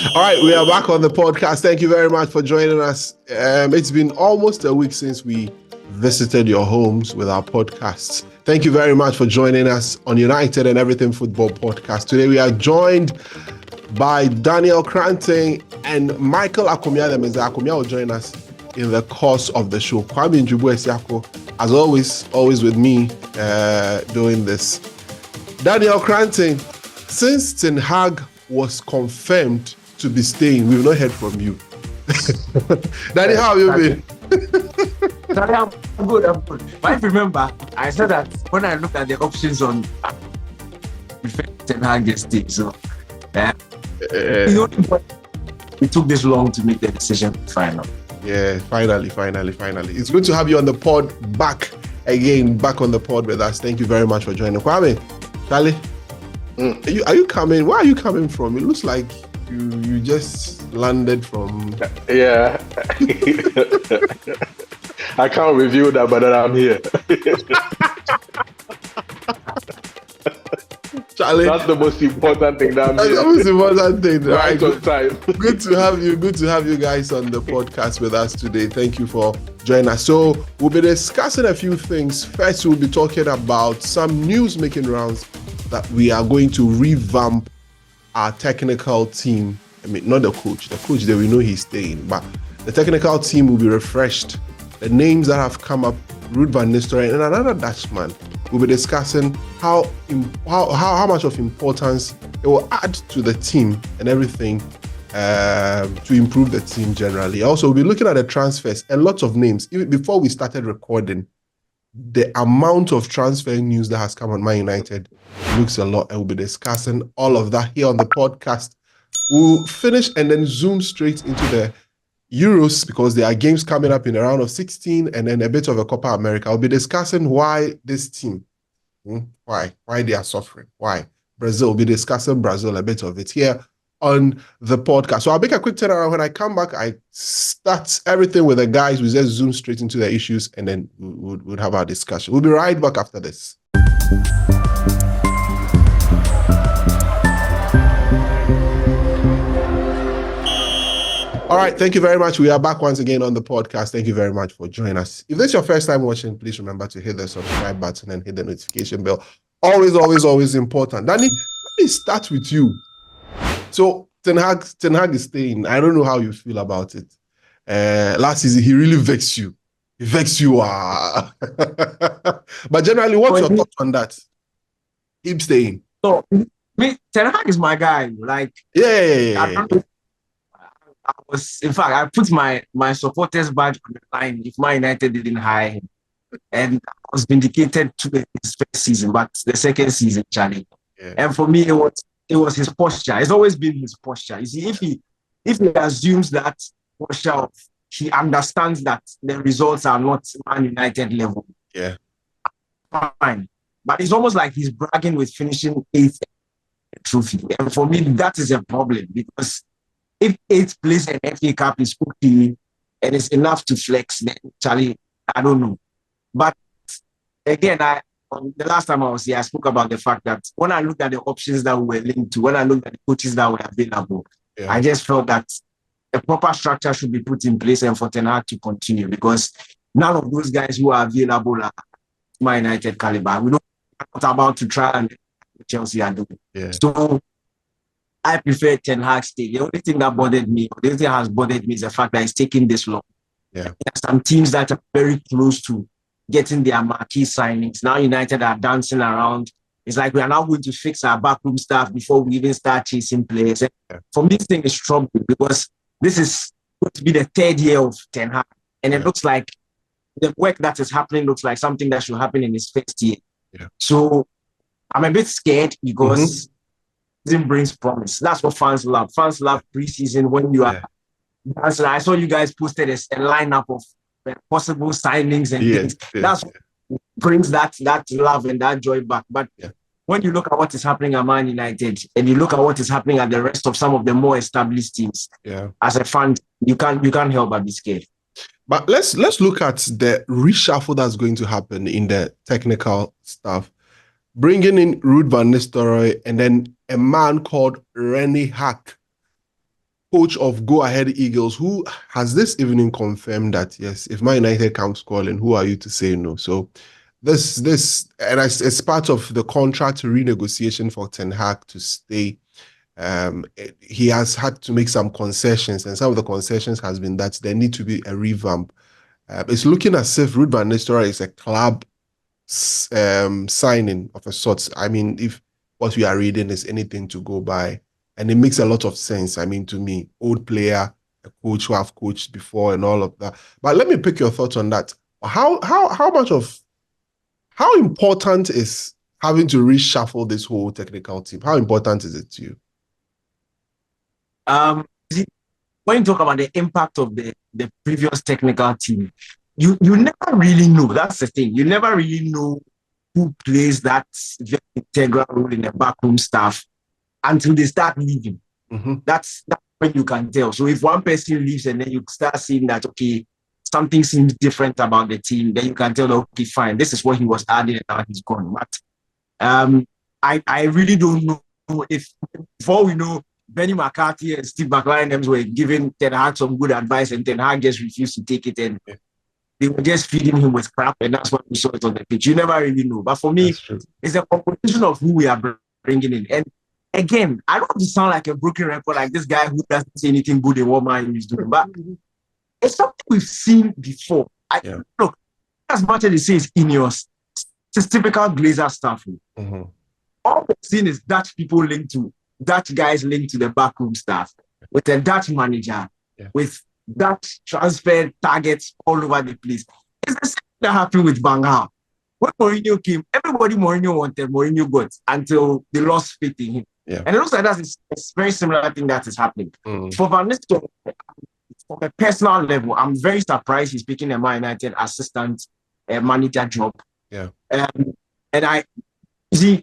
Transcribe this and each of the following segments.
All right, we are back on the podcast. Thank you very much for joining us. It's been almost a week since we visited your homes with our podcasts. Thank you very much for joining us on United and Everything Football Podcast. Today we are joined by Daniel Cranting and Michael Akomia. Akomia will join us in the course of the show. Kwame Njubu-Esiako, as always with me doing this. Daniel Cranting, since Ten Hag was confirmed to be staying, we've not heard from you. Danny, how have you been? Sorry, I'm good. But if you remember, I said that when I looked at the options on Ten Hag this thing, so it took this long to make the decision final. Yeah, finally. It's good to have you on the pod back on the pod with us. Thank you very much for joining. Kwame, Charlie, are you coming? Where are you coming from? It looks like you just landed from... Yeah. I can't review that, but I'm here. Charlie, that's the most important thing. That's the most important thing. Right on time. Good to have you. Good to have you guys on the podcast with us today. Thank you for joining us. So we'll be discussing a few things. First, we'll be talking about some news making rounds that we are going to revamp our technical team. I mean, not the coach. The coach, that we know he's staying, but the technical team will be refreshed. The names that have come up, Ruud van Nistelrooy and another Dutchman. We'll be discussing how much of importance it will add to the team and everything to improve the team generally. Also, we'll be looking at the transfers and lots of names. Even before we started recording, the amount of transfer news that has come on Man United looks a lot, and we'll be discussing all of that here on the podcast. We'll finish and then zoom straight into the Euros because there are games coming up in the round of 16 and then a bit of a Copa America. I'll be discussing why this team, why they are suffering, why Brazil. We'll be discussing Brazil, a bit of it here on the podcast. So I'll make a quick turnaround. When I come back, I start everything with the guys. We just zoom straight into the issues and then we'll have our discussion. We'll be right back after this. All right, thank you very much. We are back once again on the podcast. Thank you very much for joining us. If this is your first time watching, please remember to hit the subscribe button and hit the notification bell. Always important. Danny, let me start with you. So Ten Hag is staying. I don't know how you feel about it. Last season, he really vexed you. He vexed you. But generally, what's your thoughts on that? Him staying. So, Ten Hag is my guy. Like, yeah. I put my supporters badge on the line if Man United didn't hire him. And I was vindicated to his first season, but the second season, Charlie. Yeah. And for me, it was his posture. It's always been his posture. You see, if he assumes that posture, he understands that the results are not Man United level. Yeah. Fine. But it's almost like he's bragging with finishing 8th trophy. And for me, that is a problem because if 8th place and FA Cup is okay and it's enough to flex, then Charlie, I don't know. But again, the last time I was here, I spoke about the fact that when I looked at the options that we were linked to, when I looked at the coaches that were available, I just felt that a proper structure should be put in place and for Ten Hag to continue because none of those guys who are available are Man United caliber. We're not about to try and Chelsea are doing. Yeah. So I prefer Ten Hag stay. The only thing that bothered me, the only thing that has bothered me is the fact that it's taking this long. Yeah. There are some teams that are very close to getting their marquee signings. Now United are dancing around. It's like we are now going to fix our backroom stuff before we even start chasing players. Yeah. For me, this thing is troubling because this is going to be the 3rd year of Ten Hag. And it looks like the work that is happening looks like something that should happen in his first year. Yeah. So I'm a bit scared because it brings promise. That's what fans love. Fans love preseason when you are. So I saw you guys posted a lineup of possible signings and things. That's what brings that love and that joy back. But when you look at what is happening at Man United and you look at what is happening at the rest of some of the more established teams, as a fan, you can't help but be scared. But let's look at the reshuffle that's going to happen in the technical stuff. Bringing in Ruud van Nistelrooy and then a man called Rennie Hack. coach of Go Ahead Eagles, who has this evening confirmed that, yes, if Man United comes calling, who are you to say no? So and it's part of the contract renegotiation for Ten Hag to stay. He has had to make some concessions, and some of the concessions has been that there need to be a revamp. It's looking as if Ruud van Nistelrooy is a club signing of a sort. I mean, if what we are reading is anything to go by, and it makes a lot of sense. I mean, to me, old player, a coach who have coached before, and all of that. But let me pick your thoughts on that. How important is having to reshuffle this whole technical team? How important is it to you? When you talk about the impact of the previous technical team, you never really know. That's the thing. You never really know who plays that very integral role in the backroom staff until they start leaving. Mm-hmm. That's when you can tell. So if one person leaves and then you start seeing that, okay, something seems different about the team, then you can tell, okay, fine, this is what he was adding and now he's gone. But I really don't know if, before we know, Benny McCarthy and Steve McLaren were giving Ten Hag some good advice and Ten Hag just refused to take it, and they were just feeding him with crap, and that's what we saw it on the pitch. You never really know. But for me, it's a composition of who we are bringing in. And again, I don't want to sound like a broken record, like this guy who doesn't say anything good in what Man is doing, but it's something we've seen before. Look, as much as it says Ineos, it's typical Glazer stuff. Mm-hmm. All we've seen is Dutch people Dutch guys linked to the backroom staff, with a Dutch manager, with Dutch transfer targets all over the place. It's the same that happened with Van Gaal. When Mourinho came, everybody Mourinho wanted, Mourinho got, until they lost faith in him. Yeah. And it looks like it's a very similar thing that is happening. For Van Nistelrooy, from a personal level, I'm very surprised he's picking a Man United assistant manager job. Yeah. And I feel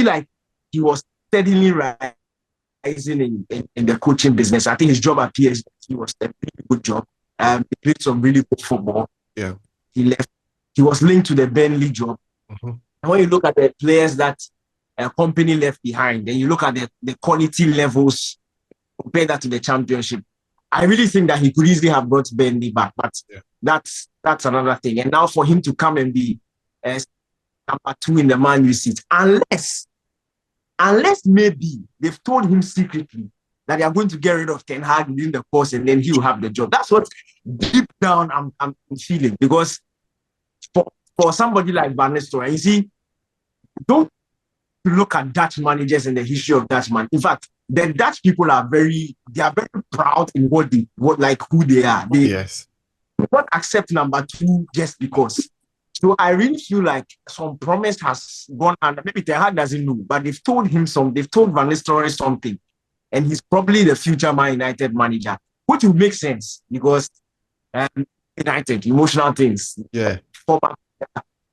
like he was steadily rising in the coaching business. I think his job at PSG was a really good job. He played some really good football. Yeah. He left. He was linked to the Burnley job. Mm-hmm. And when you look at the players that a company left behind, then you look at the quality levels, compare that to the championship, I really think that he could easily have brought Burnley back. But that's another thing. And now for him to come and be number 2 in the Man U seat, unless maybe they've told him secretly that they are going to get rid of Ten Hag within the course and then he'll have the job. That's what deep down I'm feeling. Because for somebody like Van Nistelrooy, you see, don't look at Dutch managers and the history of Dutch man. In fact, the Dutch people are very proud in who they are. They don't accept number 2 just because. So I really feel like some promise has gone under. Maybe Ten Hag doesn't know, but they've told him they've told Van Nistelrooy something. And he's probably the future Man United manager, which would make sense because United, emotional things. Yeah.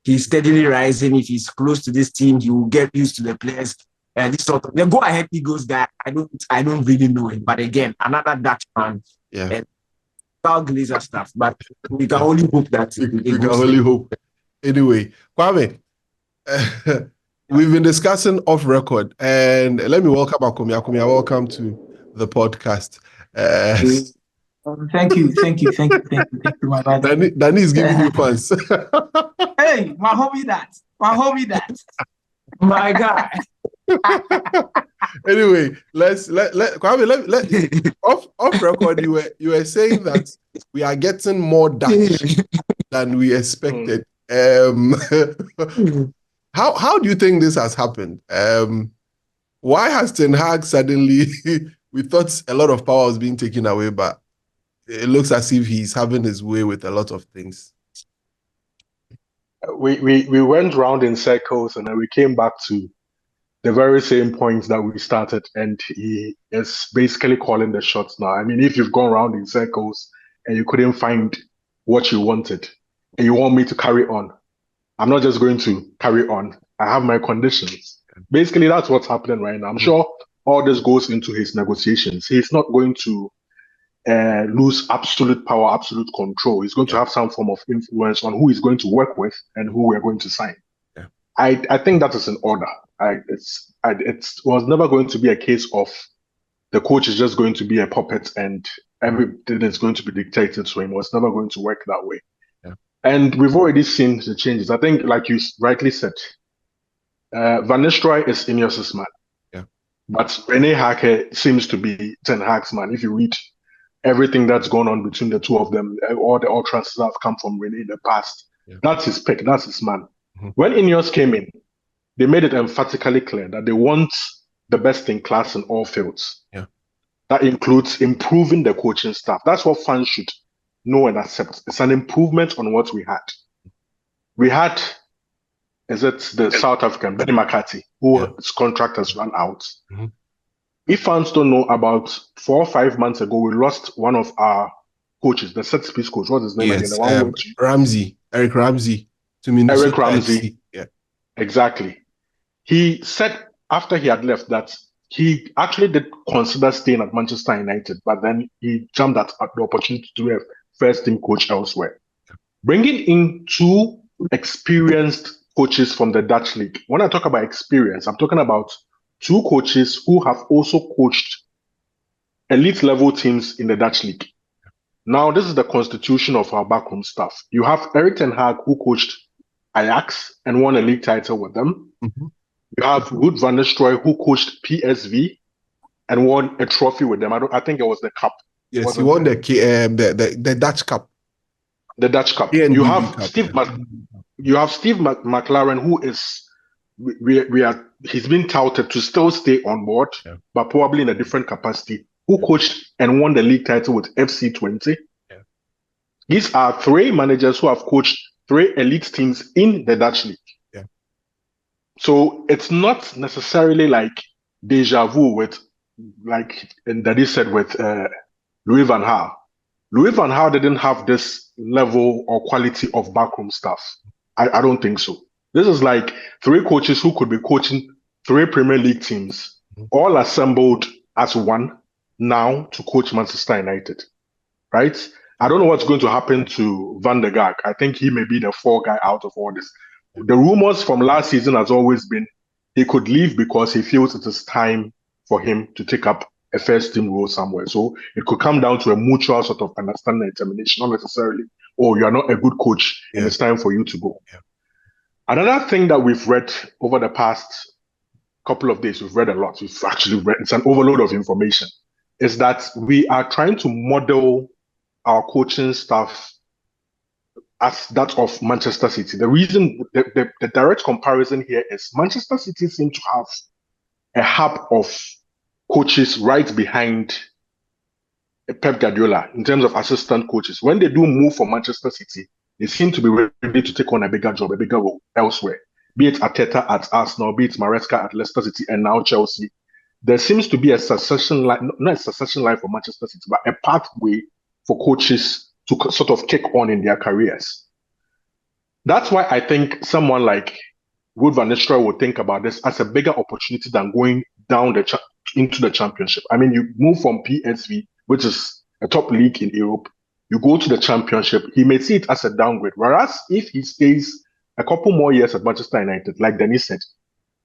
He's steadily rising. If he's close to this team, he will get used to the players. And this sort of the Go Ahead Eagles guy, I don't really know him. But again, another Dutch man. Yeah. And Glazer stuff. But we can only hope that we can only hope. Anyway, Kwame, we've been discussing off record, and let me welcome Akumia. Akumia, welcome to the podcast. Thank you, my brother. Danny is giving you fans. Hey, my homie that. My guy. Anyway, Kwame, off record. You were saying that we are getting more Dutch than we expected. How do you think this has happened? Why has Ten Hag suddenly? We thought a lot of power was being taken away, but it looks as if he's having his way with a lot of things. We went round in circles and then we came back to the very same points that we started, and he is basically calling the shots now. I mean, if you've gone round in circles and you couldn't find what you wanted, and you want me to carry on, I'm not just going to carry on. I have my conditions. Basically, that's what's happening right now. I'm sure all this goes into his negotiations. He's not going to lose absolute power, absolute control. He's going to have some form of influence on who he's going to work with and who we're going to sign. Yeah. I think that is in order. It was never going to be a case of the coach is just going to be a puppet and everything is going to be dictated to him. It's never going to work that way. Yeah. And we've already seen the changes. I think, like you rightly said, Van Nistelrooy is Ineos's man. Yeah. But Rene Hake seems to be Ten Hag's man. If you read everything that's gone on between the two of them, all transfers have come from Rene in the past. Yeah. That's his pick. That's his man. Mm-hmm. When Ineos came in, they made it emphatically clear that they want the best in class in all fields. Yeah. That includes improving the coaching staff. That's what fans should know and accept. It's an improvement on what we had. We had, is it the South African, Benny McCarthy, whose contract has run out. Mm-hmm. If fans don't know, about 4 or 5 months ago, we lost one of our coaches, the set piece coach. What's his name again? The one Ramsey, Eric Ramsey. Eric Ramsey. Yeah. Exactly. He said after he had left that he actually did consider staying at Manchester United, but then he jumped at the opportunity to be a first team coach elsewhere. Bringing in 2 experienced coaches from the Dutch league. When I talk about experience, I'm talking about 2 coaches who have also coached elite level teams in the Dutch league. Now, this is the constitution of our backroom staff. You have Erik ten Hag, who coached Ajax and won a league title with them. Mm-hmm. You have Ruud van Nistelrooy, who coached PSV and won a trophy with them. I think it was the cup. Yes, he won the Dutch Cup. The Dutch Cup. You have Steve McLaren, who is he's been touted to still stay on board, but probably in a different capacity. Who coached and won the league title with FC20. Yeah. These are 3 managers who have coached 3 elite teams in the Dutch league. Yeah. So it's not necessarily like deja vu with, like Daddy said, with Louis van Gaal. Louis van Gaal didn't have this level or quality of backroom staff. I don't think so. This is like 3 coaches who could be coaching 3 Premier League teams, all assembled as one now to coach Manchester United, right? I don't know what's going to happen to Van der Gaag. I think he may be the fall guy out of all this. The rumors from last season has always been he could leave because he feels it is time for him to take up a first team role somewhere. So it could come down to a mutual sort of understanding and determination, not necessarily, oh, you are not a good coach and it's time for you to go. Yeah. Another thing that we've read over the past couple of days, we've read a lot. We've actually read, it's an overload of information, is that we are trying to model our coaching staff as that of Manchester City. The reason, the direct comparison here is Manchester City seem to have a hub of coaches right behind Pep Guardiola in terms of assistant coaches. When they do move for Manchester City, they seem to be ready to take on a bigger job, a bigger role elsewhere. Be it Arteta at Arsenal, be it Maresca at Leicester City, and now Chelsea. There seems to be a succession line, not a succession line for Manchester City, but a pathway for coaches to sort of kick on in their careers. That's why I think someone like Ruud van Nistelrooy would think about this as a bigger opportunity than going down into the championship. I mean, you move from PSV, which is a top league in Europe, you go to the championship, he may see it as a downgrade. Whereas if he stays a couple more years at Manchester United, like Dennis said,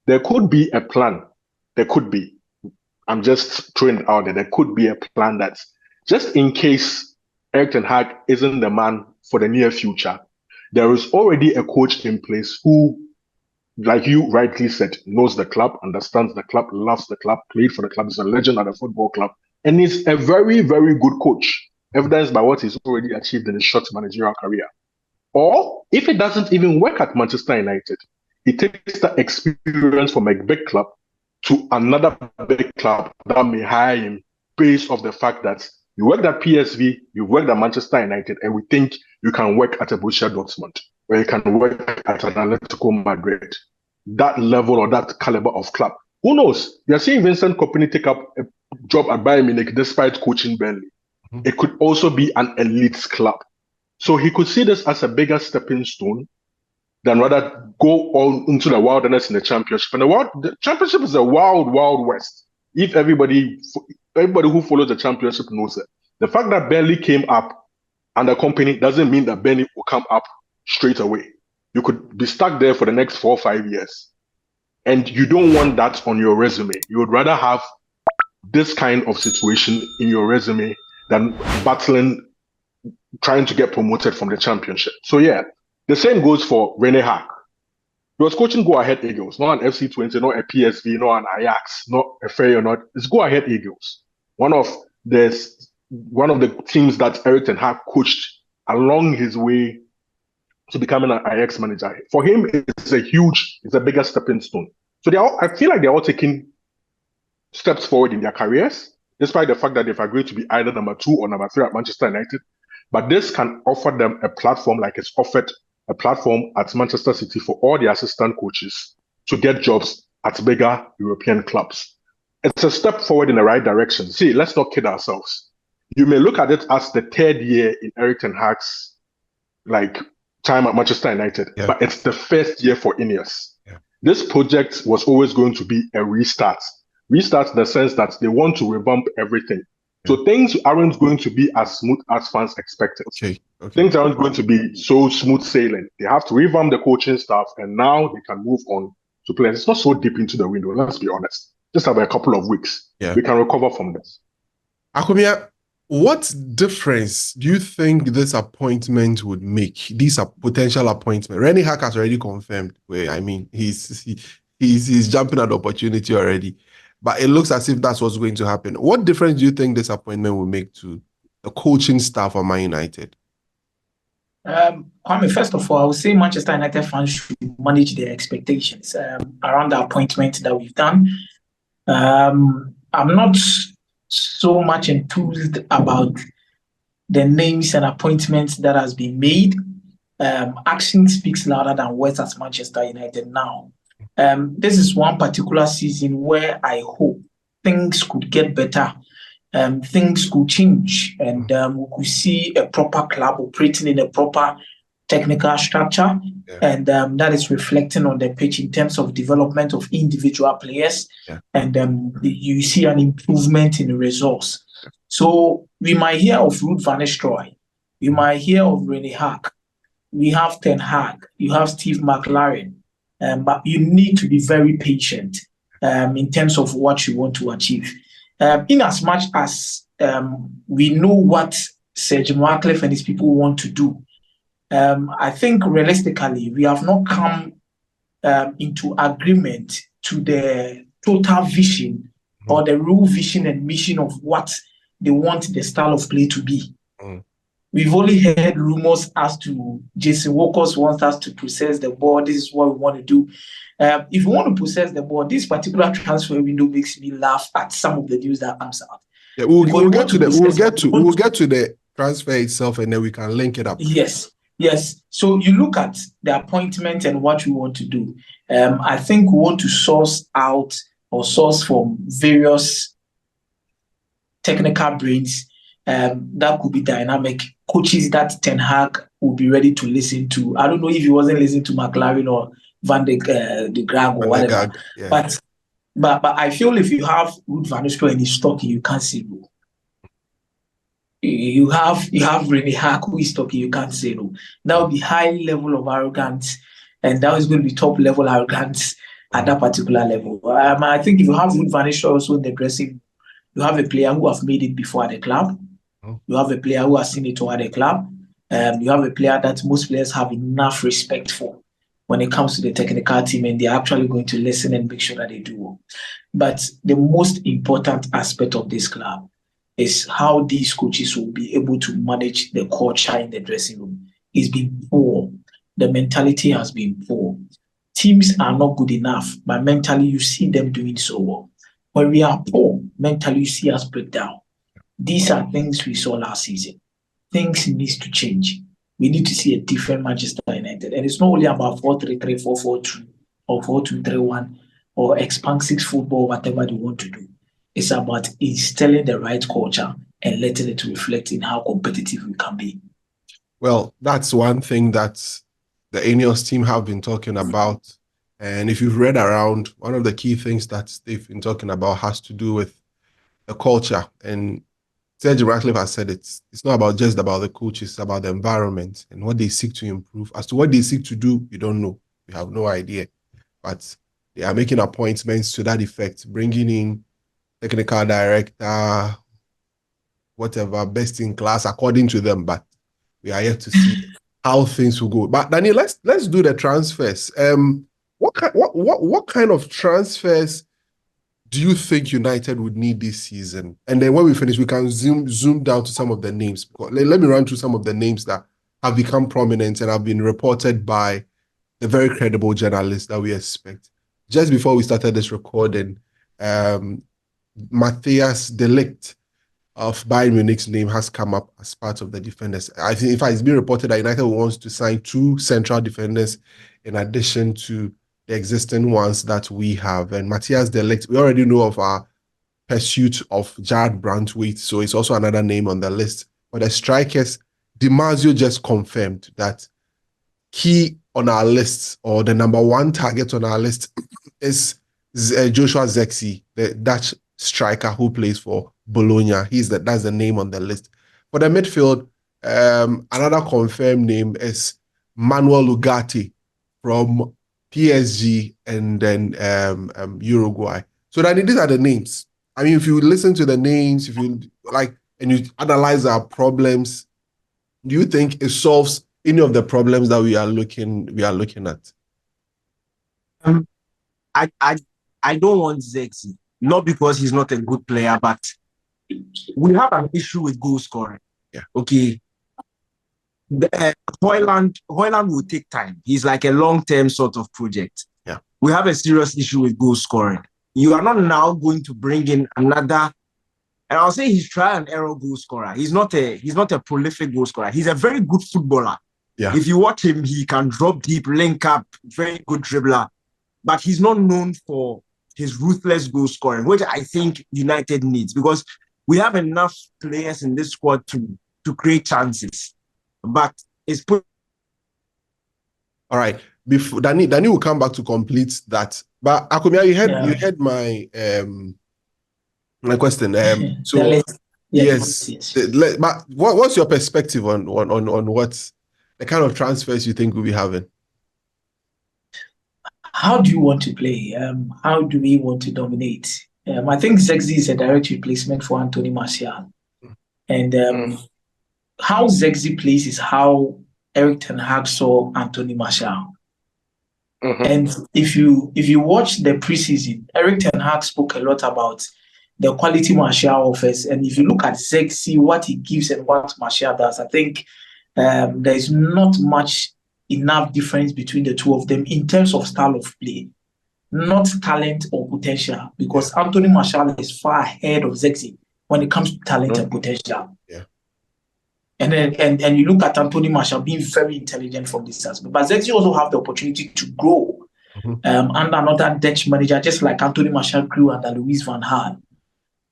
there could be a plan. There could be. I'm just throwing it out there. There could be a plan that just in case Erik ten Hag isn't the man for the near future, there is already a coach in place who, like you rightly said, knows the club, understands the club, loves the club, played for the club, is a legend at a football club, and is a very, very good coach, evidenced by what he's already achieved in his short managerial career. Or if it doesn't even work at Manchester United, he takes that experience from a big club to another big club that may hire him based off the fact that you worked at PSV, you worked at Manchester United, and we think you can work at a Borussia Dortmund, or you can work at an Atletico Madrid. That level or that caliber of club. Who knows? You're seeing Vincent Kompany take up a job at Bayern Munich despite coaching Burnley. Mm-hmm. It could also be an elite club. So he could see this as a bigger stepping stone than rather go on into the wilderness in the championship. And the championship is a wild, wild west. If everybody who follows the championship knows it. The fact that Burnley came up under Kompany doesn't mean that Burnley will come up straight away. You could be stuck there for the next 4 or 5 years. And you don't want that on your resume. You would rather have this kind of situation in your resume than battling, trying to get promoted from the championship. So yeah, the same goes for Rene Hack. He was coaching Go Ahead Eagles, not an FC20, not a PSV, not an Ajax, not a Feyenoord. It's Go Ahead Eagles. One of the teams that Eric Ten Hag coached along his way to becoming an Ajax manager. For him, it's a bigger stepping stone. So I feel like they're all taking steps forward in their careers, despite the fact that they've agreed to be either number 2 or number 3 at Manchester United. But this can offer them a platform like it's offered a platform at Manchester City for all the assistant coaches to get jobs at bigger European clubs. It's a step forward in the right direction. See, let's not kid ourselves. You may look at it as the 3rd year in Eric Ten Hag's time at Manchester United, but it's the 1st year for Ineos. This project was always going to be a restart. Restart in the sense that they want to revamp everything. So things aren't going to be as smooth as fans expected. Things aren't going to be so smooth sailing. They have to revamp the coaching staff, and now they can move on to players. It's not so deep into the window, let's be honest. Just have a couple of weeks. We can recover from this. Akubia, what difference do you think this appointment would make? These are potential appointment. Rene Hack has already confirmed. He's jumping at the opportunity already. But it looks as if that's what's going to happen. What difference do you think this appointment will make to the coaching staff of Man United? Kwame, first of all, I would say Manchester United fans should manage their expectations around the appointment that we've done. I'm not so much enthused about the names and appointments that has been made. Action speaks louder than words at Manchester United now. This is one particular season where I hope things could get better, things could change, and we could see a proper club operating in a proper technical structure, and that is reflecting on the pitch in terms of development of individual players, and you see an improvement in the results. So we might hear of Ruud van Nistelrooy, we might hear of Rene Hack, we have Ten Hag, you have Steve McLaren. But you need to be very patient in terms of what you want to achieve. In as much as we know what Sir Jim Ratcliffe and his people want to do, I think realistically we have not come into agreement to the total vision or the real vision and mission of what they want the style of play to be. We've only heard rumors as to Jason Walkers wants us to process the ball. This is what we want to do. If we want to process the ball, this particular transfer window makes me laugh at some of the news that comes out. Yeah, we'll get to the transfer itself, and then we can link it up. Yes. So you look at the appointment and what we want to do. I think we want to source from various technical brains that could be dynamic. Coaches that Ten Hag will be ready to listen to. I don't know if he wasn't listening to McLaren or Van de Graag or whatever. But I feel if you have Ruud van Nistelrooy and he's talking, you can't say no. You have Rene Hack who is talking, you can't say no. That would be high level of arrogance, and that is going to be top level arrogance at that particular level. I think if you have Ruud van Nistelrooy also in the dressing, you have a player who have made it before at the club. You have a player who has seen it all at the club. You have a player that most players have enough respect for when it comes to the technical team, and they're actually going to listen and make sure that they do well. But the most important aspect of this club is how these coaches will be able to manage the culture in the dressing room. It's been poor. The mentality has been poor. Teams are not good enough, but mentally you see them doing so well. When we are poor, mentally you see us break down. These are things we saw last season. Things need to change. We need to see a different Manchester United. And it's not only about 4-3-3, 4-4-2, or 4-2-3-1, or expansive football, whatever they want to do. It's about instilling the right culture and letting it reflect in how competitive we can be. Well, that's one thing that the Ineos team have been talking about. And if you've read around, one of the key things that they've been talking about has to do with the culture. And Sir Jim Ratcliffe has said it's not about the coaches, it's about the environment and what they seek to improve. As to what they seek to do, you don't know. You have no idea. But they are making appointments to that effect, bringing in technical director, whatever, best in class according to them, but we are yet to see how things will go. But Daniel, let's do the transfers. What kind of transfers do you think United would need this season? And then when we finish, we can zoom down to some of the names. Let me run through some of the names that have become prominent and have been reported by the very credible journalists that we expect. Just before we started this recording, Matthias de Ligt of Bayern Munich's name has come up as part of the defenders. I think, in fact, it's been reported that United wants to sign 2 central defenders in addition to the existing ones that we have. And Matthias de Ligt, we already know of our pursuit of Jared Brandtwaite, so it's also another name on the list. For the strikers, Di Marzio just confirmed that he on our list, or the number 1 target on our list, is Joshua Zexi, the Dutch striker who plays for Bologna. That's the name on the list. For the midfield, another confirmed name is Manuel Ugarte from PSG and then Uruguay. So that these are the names. I mean, if you listen to the names, if you like, and you analyze our problems, do you think it solves any of the problems that we are looking at? I don't want Zexi, not because he's not a good player, but we have an issue with goal scoring. Yeah. Okay. Hoyland will take time. He's like a long-term sort of project. Yeah. We have a serious issue with goal scoring. You are not now going to bring in another, and I'll say he's try and error goal scorer. He's not a prolific goal scorer. He's a very good footballer. Yeah. If you watch him, he can drop deep, link up, very good dribbler. But he's not known for his ruthless goal scoring, which I think United needs, because we have enough players in this squad to create chances. But it's put. All right. Before Danny will come back to complete that. But Akumia, you heard my question. So yes. But what's your perspective on what the kind of transfers you think we'll be having? How do you want to play? How do we want to dominate? I think Zexi is a direct replacement for Anthony Martial. And how Zexi plays is how Eric Ten Hag saw Anthony Martial. Mm-hmm. And if you watch the preseason, Eric Ten Hag spoke a lot about the quality Martial offers. And if you look at Zexi, what he gives and what Martial does, I think there's not enough difference between the two of them in terms of style of play, not talent or potential, because Anthony Martial is far ahead of Zexi when it comes to talent and potential. Yeah. And you look at Anthony Martial being very intelligent from this aspect, but Zexi also have the opportunity to grow under another Dutch manager, just like Anthony Martial grew under Louis van Gaal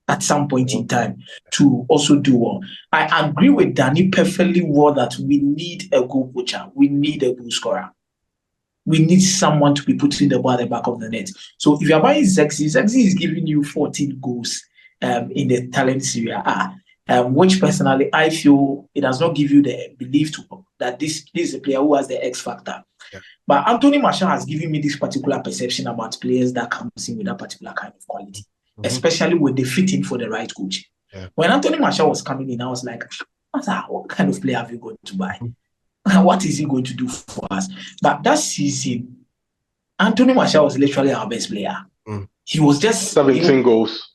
at some point in time to also do well. I agree with Danny perfectly well that we need a goal poacher. We need a goal scorer. We need someone to be putting the ball at the back of the net. So if you're buying Zexi is giving you 14 goals in the talent Serie A, which personally I feel it does not give you the belief that this is a player who has the X factor. Yeah. But Anthony Martial has given me this particular perception about players that comes in with that particular kind of quality. Especially when they fit in for the right coach. Yeah. When Anthony Martial was coming in, I was like, what kind of player have you going to buy? What is he going to do for us? But that season, Anthony Martial was literally our best player. He was just 17 goals.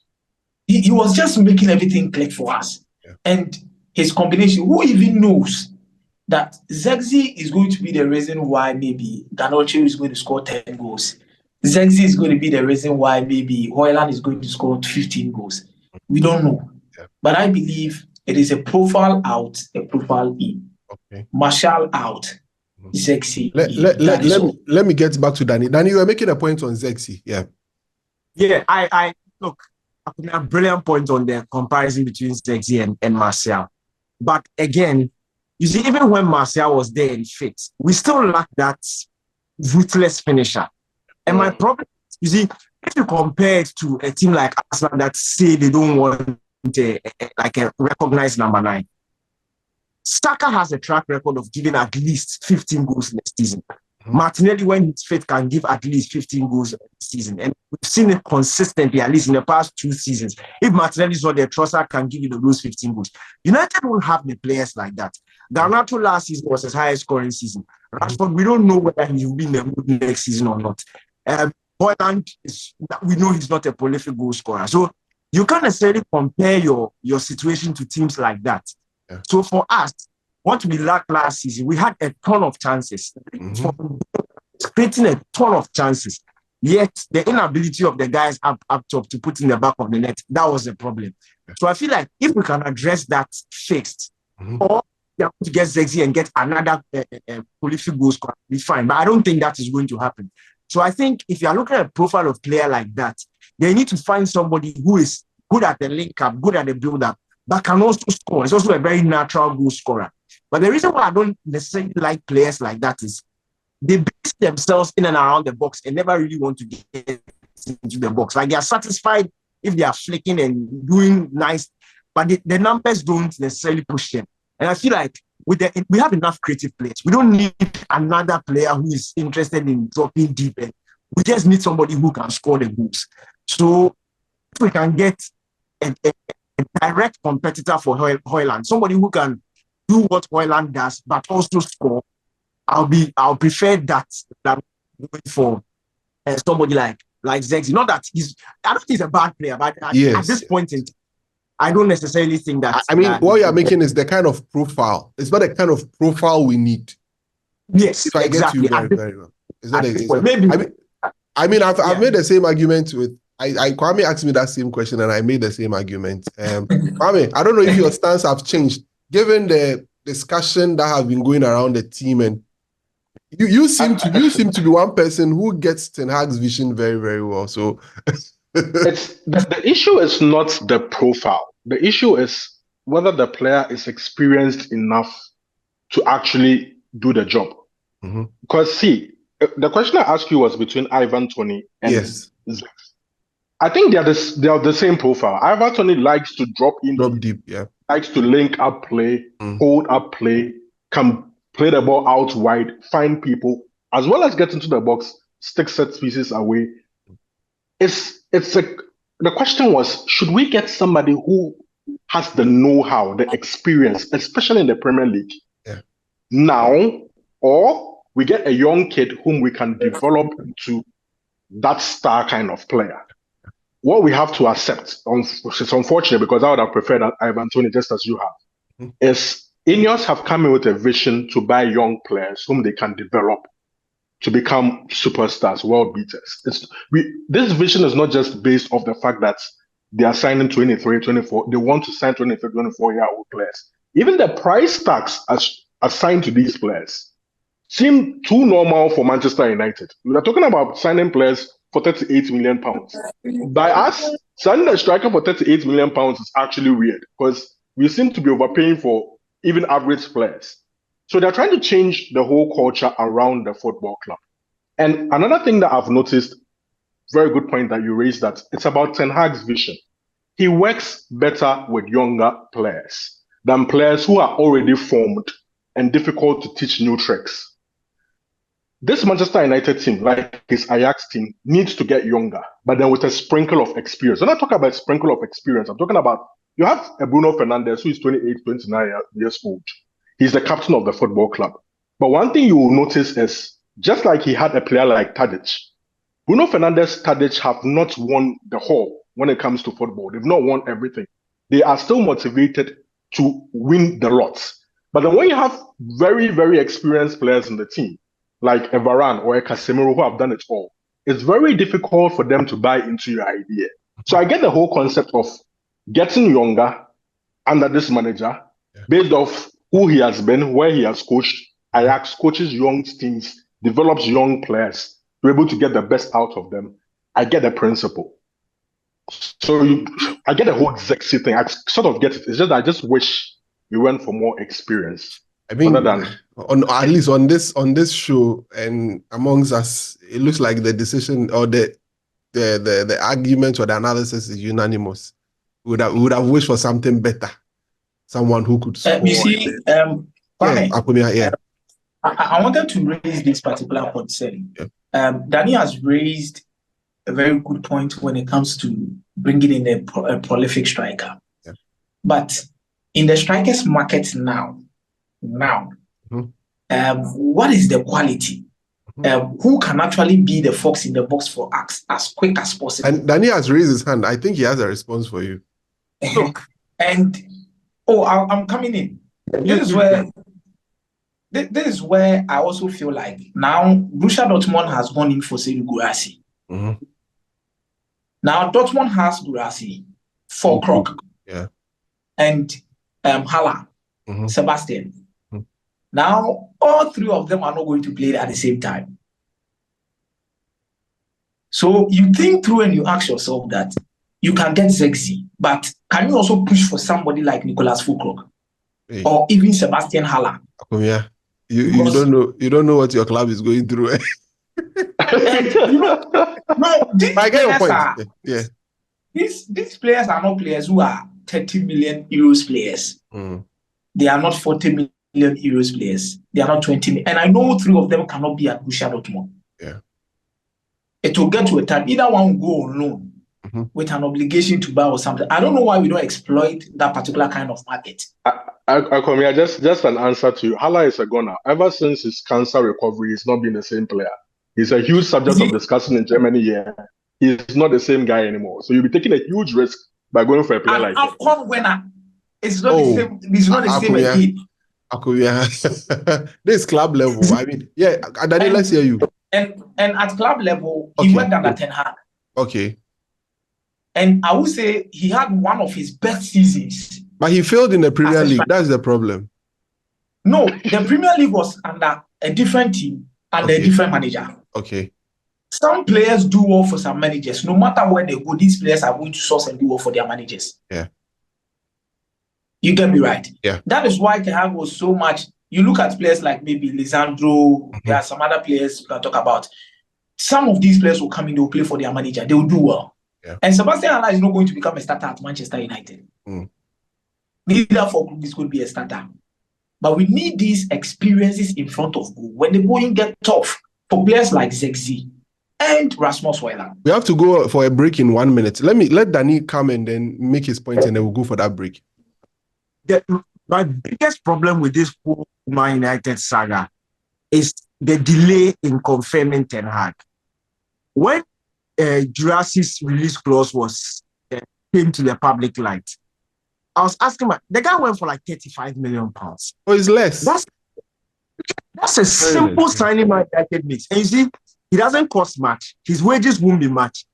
He was just making everything click for us. Yeah. And his combination, who even knows that Zexi is going to be the reason why maybe Garnacho is going to score 10 goals. Zexi is going to be the reason why maybe Hoyland is going to score 15 goals. We don't know. Yeah. But I believe it is a profile out, a profile in. Okay. Martial out, Zexi. Let me get back to Danny. Danny, you were making a point on Zexi. Yeah. Yeah, I look, I put a brilliant point on the comparison between Zexi and Martial. But again, you see, even when Martial was there and fit, we still lack that ruthless finisher. And my problem, you see, if you compare it to a team like Arsenal that say they don't want a recognized number 9, Saka has a track record of giving at least 15 goals next season. Martinelli, when he's fit, can give at least 15 goals a season. And we've seen it consistently, at least in the past 2 seasons. If Martinelli is not there, Trossard can give you those 15 goals. United will have the players like that. Garnacho last season was his highest scoring season. Rashford, we don't know whether he will be in the mood next season or not. Højlund, we know he's not a prolific goal scorer. So you can't necessarily compare your situation to teams like that. Yeah. So for us, what we lacked last season, we had a ton of chances. Creating a ton of chances. Yet the inability of the guys up top to put in the back of the net, that was the problem. Yeah. So I feel like if we can address that fixed, or we are going to get Zexi and get another prolific goal scorer, we fine. But I don't think that is going to happen. So I think if you are looking at a profile of player like that, they need to find somebody who is good at the link-up, good at the build-up, but can also score. It's also a very natural goal scorer. But the reason why I don't necessarily like players like that is they base themselves in and around the box and never really want to get into the box. Like they are satisfied if they are flicking and doing nice, but the numbers don't necessarily push them. And I feel like we have enough creative players. We don't need another player who is interested in dropping deep. And we just need somebody who can score the goals. So if we can get a direct competitor for Højlund, somebody who can do what Højlund does, but also score, I'll prefer that than going for somebody like Zexi. Not that I don't think he's a bad player, but at this point in time, I don't necessarily think that. I mean, what you're making is the kind of profile. It's not the kind of profile we need. Yes, if I exactly. Get you very, very well. It's not maybe. I've made the same argument with. Kwame asked me that same question, and I made the same argument. Kwame, I don't know if your stance have changed given the discussion that have been going around the team, and you seem to be one person who gets Ten Hag's vision very, very well. So. The issue is not the profile. The issue is whether the player is experienced enough to actually do the job. Because see, the question I asked you was between Ivan Toney and Zexi. I think they are the same profile. Ivan Toney likes to drop deep, likes to link up play, hold up play, can play the ball out wide, find people, as well as get into the box, stick set pieces away. The question was, should we get somebody who has the know-how, the experience, especially in the Premier League now, or we get a young kid whom we can develop into that star kind of player? What we have to accept, which is unfortunate because I would have preferred Ivan Toney just as you have, is Ineos have come in with a vision to buy young players whom they can develop to become superstars, world beaters. This vision is not just based off the fact that they are signing 23, 24. They want to sign 23, 24-year-old players. Even the price tags assigned to these players seem too normal for Manchester United. We are talking about signing players for £38 million. By us, signing a striker for £38 million is actually weird because we seem to be overpaying for even average players. So they're trying to change the whole culture around the football club. And another thing that I've noticed, very good point that you raised, that it's about Ten Hag's vision. He works better with younger players than players who are already formed and difficult to teach new tricks. This Manchester United team, like his Ajax team, needs to get younger, but then with a sprinkle of experience. When I talk about sprinkle of experience, I'm talking about, you have a Bruno Fernandes who is 28, 29 years old. He's the captain of the football club. But one thing you will notice is, just like he had a player like Tadic, Bruno Fernandes, Tadic have not won the whole when it comes to football. They've not won everything. They are still motivated to win the lots. But then when you have very, very experienced players in the team, like a Varane or a Casemiro who have done it all, it's very difficult for them to buy into your idea. So I get the whole concept of getting younger under this manager based off who he has been, where he has coached. Ajax coaches young teams, develops young players, to be able to get the best out of them. I get the principle. So I get the whole Zexi thing. I sort of get it. It's just I just wish we went for more experience. I mean, at least on this show and amongst us, it looks like the decision or the argument or the analysis is unanimous. We would have wished for something better. Someone who could score. You see, I wanted to raise this particular point, Sally. Danny has raised a very good point when it comes to bringing in a prolific striker. Yeah. But in the strikers market now, what is the quality? Who can actually be the fox in the box for us as quick as possible? And Danny has raised his hand. I think he has a response for you. Look, I'm coming in. This is where I also feel like now Borussia Dortmund has gone in for Seydou Guirassy. Mm-hmm. Now Dortmund has Guirassy, Fulkrug, and Haller, Sebastian. Mm-hmm. Now all three of them are not going to play at the same time. So you think through and you ask yourself that you can get Zexi, but can you also push for somebody like Nicolas Fulkrug or even Sebastian Haller? Yeah. You don't know what your club is going through. And, these players are, these players are not players who are 30 million euros players. They are not 40 million euros players. They are not 20 million. And I know three of them cannot be at Borussia Dortmund. Yeah. It will get to a time, either one will go on loan with an obligation to buy or something. I don't know why we don't exploit that particular kind of market. I come here, just an answer to you. Haller is a goner. Ever since his cancer recovery, he's not been the same player. He's a huge subject of discussion in Germany here. He's not the same guy anymore. So you'll be taking a huge risk by going for a player like that. AFCON winner. It's not the same. It's not the same again. This is club level. I mean, Danny, let's hear you. And at club level, he worked under Ten Hag. Okay. And I would say he had one of his best seasons. But he failed in the Premier League. That's the problem. No, the Premier League was under a different team and a different manager. Okay. Some players do well for some managers. No matter where they go, these players are going to source and do well for their managers. Yeah. You get me right? Yeah. That is why Ten Hag was so much. You look at players like maybe Lisandro, there are some other players you can talk about. Some of these players will come in, they will play for their manager, they will do well. Yeah. And Sebastian Haller is not going to become a starter at Manchester United. Neither for this could be a starter. But we need these experiences in front of goal when the going get tough for players like Zexi and Rasmus Højlund. We have to go for a break in 1 minute. Let Danny come and then make his point and then we'll go for that break. My biggest problem with this whole Man United saga is the delay in confirming Ten Hag. When Guirassy's release clause was came to the public light, I was asking the guy went for like 35 million pounds. Oh, it's less. That's a simple signing Man United makes. And you see, he doesn't cost much. His wages won't be much.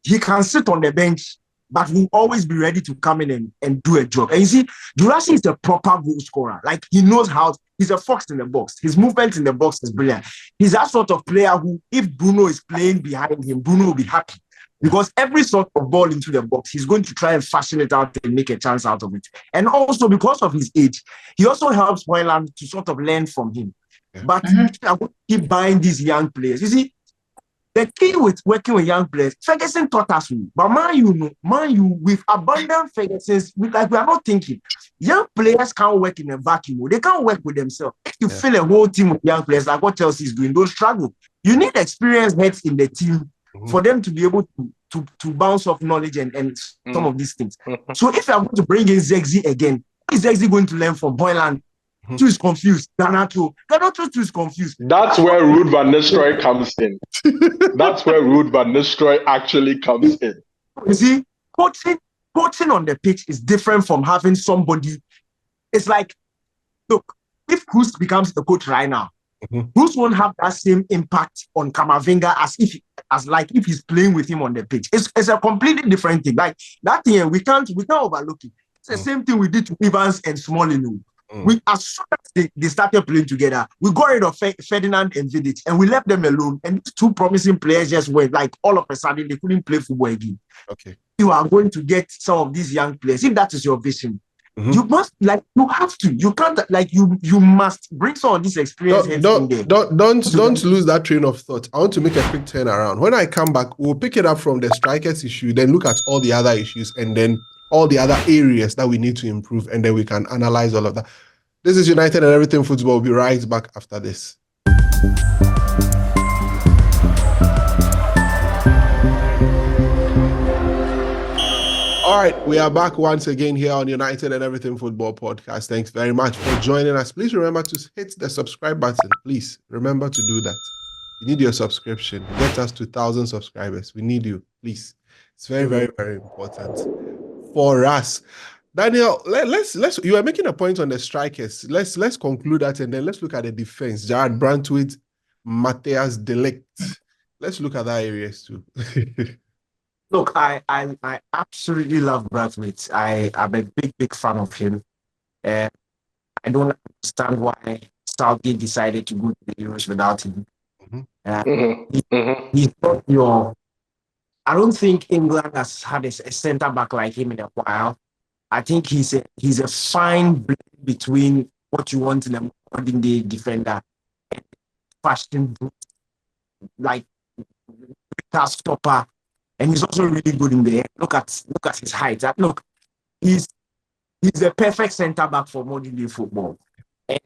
He can sit on the bench, but will always be ready to come in and do a job. And you see, Guirassy is a proper goal scorer. Like, he knows how. He's a fox in the box. His movement in the box is brilliant. He's that sort of player who, if Bruno is playing behind him, Bruno will be happy. Because every sort of ball into the box, he's going to try and fashion it out and make a chance out of it. And also, because of his age, he also helps Højlund to sort of learn from him. Yeah. But I would keep buying these young players. You see, the key with working with young players, Ferguson taught us, but Man U, with abundant Fergusons, we are not thinking. Young players can't work in a vacuum. They can't work with themselves. If you fill a whole team with young players, like what Chelsea is doing, don't struggle. You need experienced heads in the team for them to be able to bounce off knowledge and some of these things. So if I'm going to bring in Zexi again, is Zexi going to learn from Højlund? Too is confused. Garnacho too is confused. That's where Ruud van Nistelrooy comes in. That's where Ruud van Nistelrooy actually comes in. You see, coaching on the pitch is different from having somebody. It's like, look, if Cruz becomes the coach right now, Cruz won't have that same impact on Camavinga as if he's playing with him on the pitch. It's a completely different thing. Like that thing, we can't overlook it. It's the same thing we did to Evans and Smalling. As soon as they started playing together, we got rid of Ferdinand and Vidic and we left them alone. And these two promising players just went, like, all of a sudden they couldn't play football again. Okay. You are going to get some of these young players. If that is your vision, you must, you have to. You can't, you must bring some of this experience in there. Don't lose that train of thought. I want to make a quick turnaround. When I come back, we'll pick it up from the strikers issue, then look at all the other issues, and then all the other areas that we need to improve, and then we can analyze all of that. This is United and Everything Football. We'll be right back after this. All right, we are back once again here on United and Everything Football Podcast. Thanks very much for joining us. Please remember to hit the subscribe button. Please remember to do that. We need your subscription. Get us to 1,000 subscribers. We need you, please. It's very, very, very important for us. Daniel, let's. You are making a point on the strikers. Let's conclude that, and then let's look at the defense. Jared Brantwaite, Matthias de Ligt. Let's look at that areas too. Look, I absolutely love Brantwaite. I'm a big fan of him. I don't understand why Southgate decided to go to the Euros without him. He's not your. I don't think England has had a centre back like him in a while. I think he's a fine blend between what you want in a modern day defender and fashion like stopper. And he's also really good in the air. Look at his height. Look, he's a perfect centre back for modern day football. And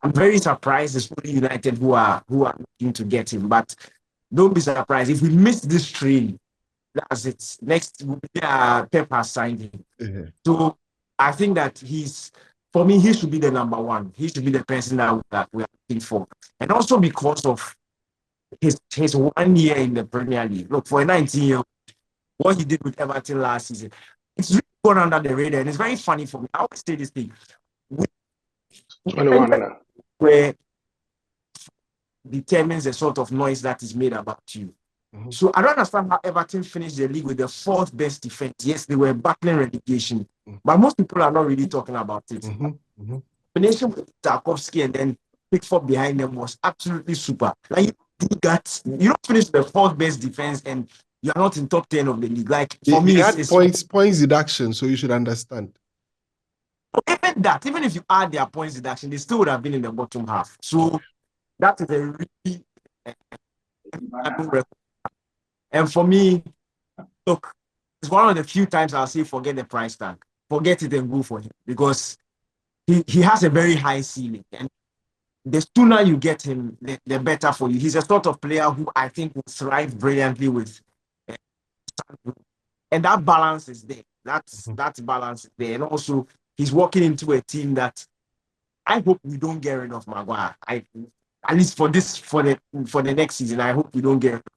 I'm very surprised it's only United who are looking to get him. But don't be surprised if we miss this train. That's it. Next, Pep has signed him. Mm-hmm. So I think that for me, he should be the number one. He should be the person that we are looking for. And also because of his 1 year in the Premier League. Look, for a 19-year-old, what he did with Everton last season, it's really gone under the radar. And it's very funny for me. I always say this thing. 21 where determines the sort of noise that is made about you. Mm-hmm. So I don't understand how Everton finished the league with the fourth best defense. Yes, they were battling relegation, but most people are not really talking about it. The combination with Tarkowski and then Pickford behind them was absolutely super. Like you don't finish the fourth best defense and you're not in top 10 of the league. Like for me, it's points deduction, so you should understand. Even if you add their points deduction, they still would have been in the bottom half. So that is a really record. And for me, look, it's one of the few times I'll say forget the price tag. Forget it and go for him. Because he has a very high ceiling. And the sooner you get him, the better for you. He's a sort of player who I think will thrive brilliantly with. And that balance is there. That balance is there. And also, he's walking into a team that I hope we don't get rid of Maguire. At least for the next season, I hope we don't get rid of him.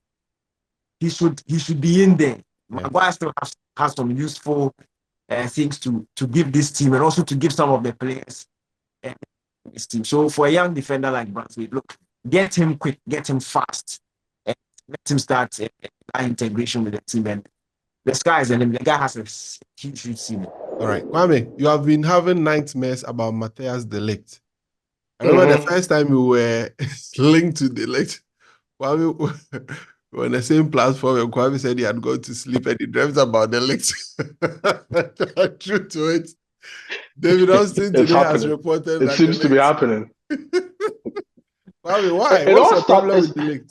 He should be in there. Yeah. Maguire still has some useful things to give this team and also to give some of the players this team. So for a young defender like Brantwaite, look, get him quick, get him fast, and let him start that integration with the team. And the sky is the limit. The guy has a huge ceiling. All right, Kwame, you have been having nightmares about Matthias de Ligt. I remember the first time you were linked to de Ligt, Kwame, we were on the same platform, and Kwame said he had gone to sleep and he dreamt about de Ligt. True to it. David Austin today has reported that it seems to be happening. Kwame, why? What's the problem with de Ligt?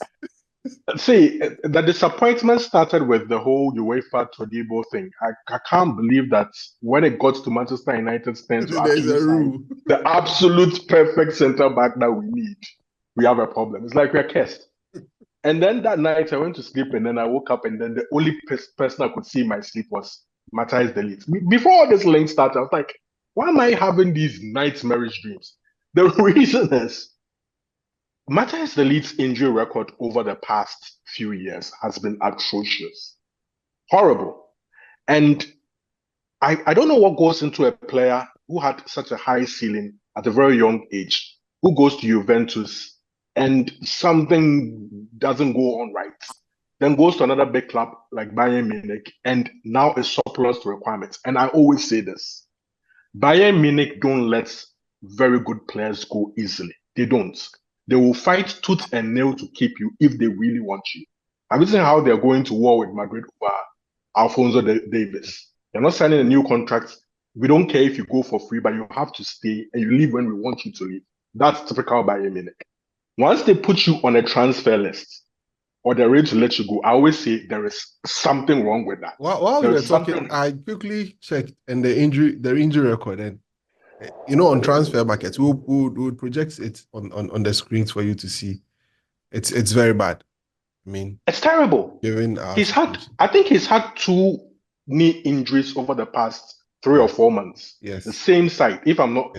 See, the disappointment started with the whole UEFA Todibo thing. I can't believe that when it got to Manchester United's turn to actually sign the absolute perfect centre back that we need, we have a problem. It's like we're cursed. And then that night I went to sleep and then I woke up and then the only person I could see in my sleep was Matthias de Ligt. Before all this link started, I was like, why am I having these nightmarish dreams? The reason is Matthias de Ligt's injury record over the past few years has been atrocious. Horrible. And I don't know what goes into a player who had such a high ceiling at a very young age, who goes to Juventus and something doesn't go on right. Then goes to another big club like Bayern Munich and now is surplus to requirements. And I always say this, Bayern Munich don't let very good players go easily. They don't. They will fight tooth and nail to keep you if they really want you. Have you seen how they're going to war with Madrid over Alphonso Davies? They're not signing a new contract. We don't care if you go for free, but you have to stay and you leave when we want you to leave. That's typical Bayern Munich. Once they put you on a transfer list or they're ready to let you go, I always say there is something wrong with that. While we were talking, I quickly checked and the injury record. And On transfer markets, we'll project it on the screens for you to see. It's very bad. I mean, It's terrible. given our I think he's had 2 knee injuries over the past 3 or 4 months. Yes. The same site, if I'm not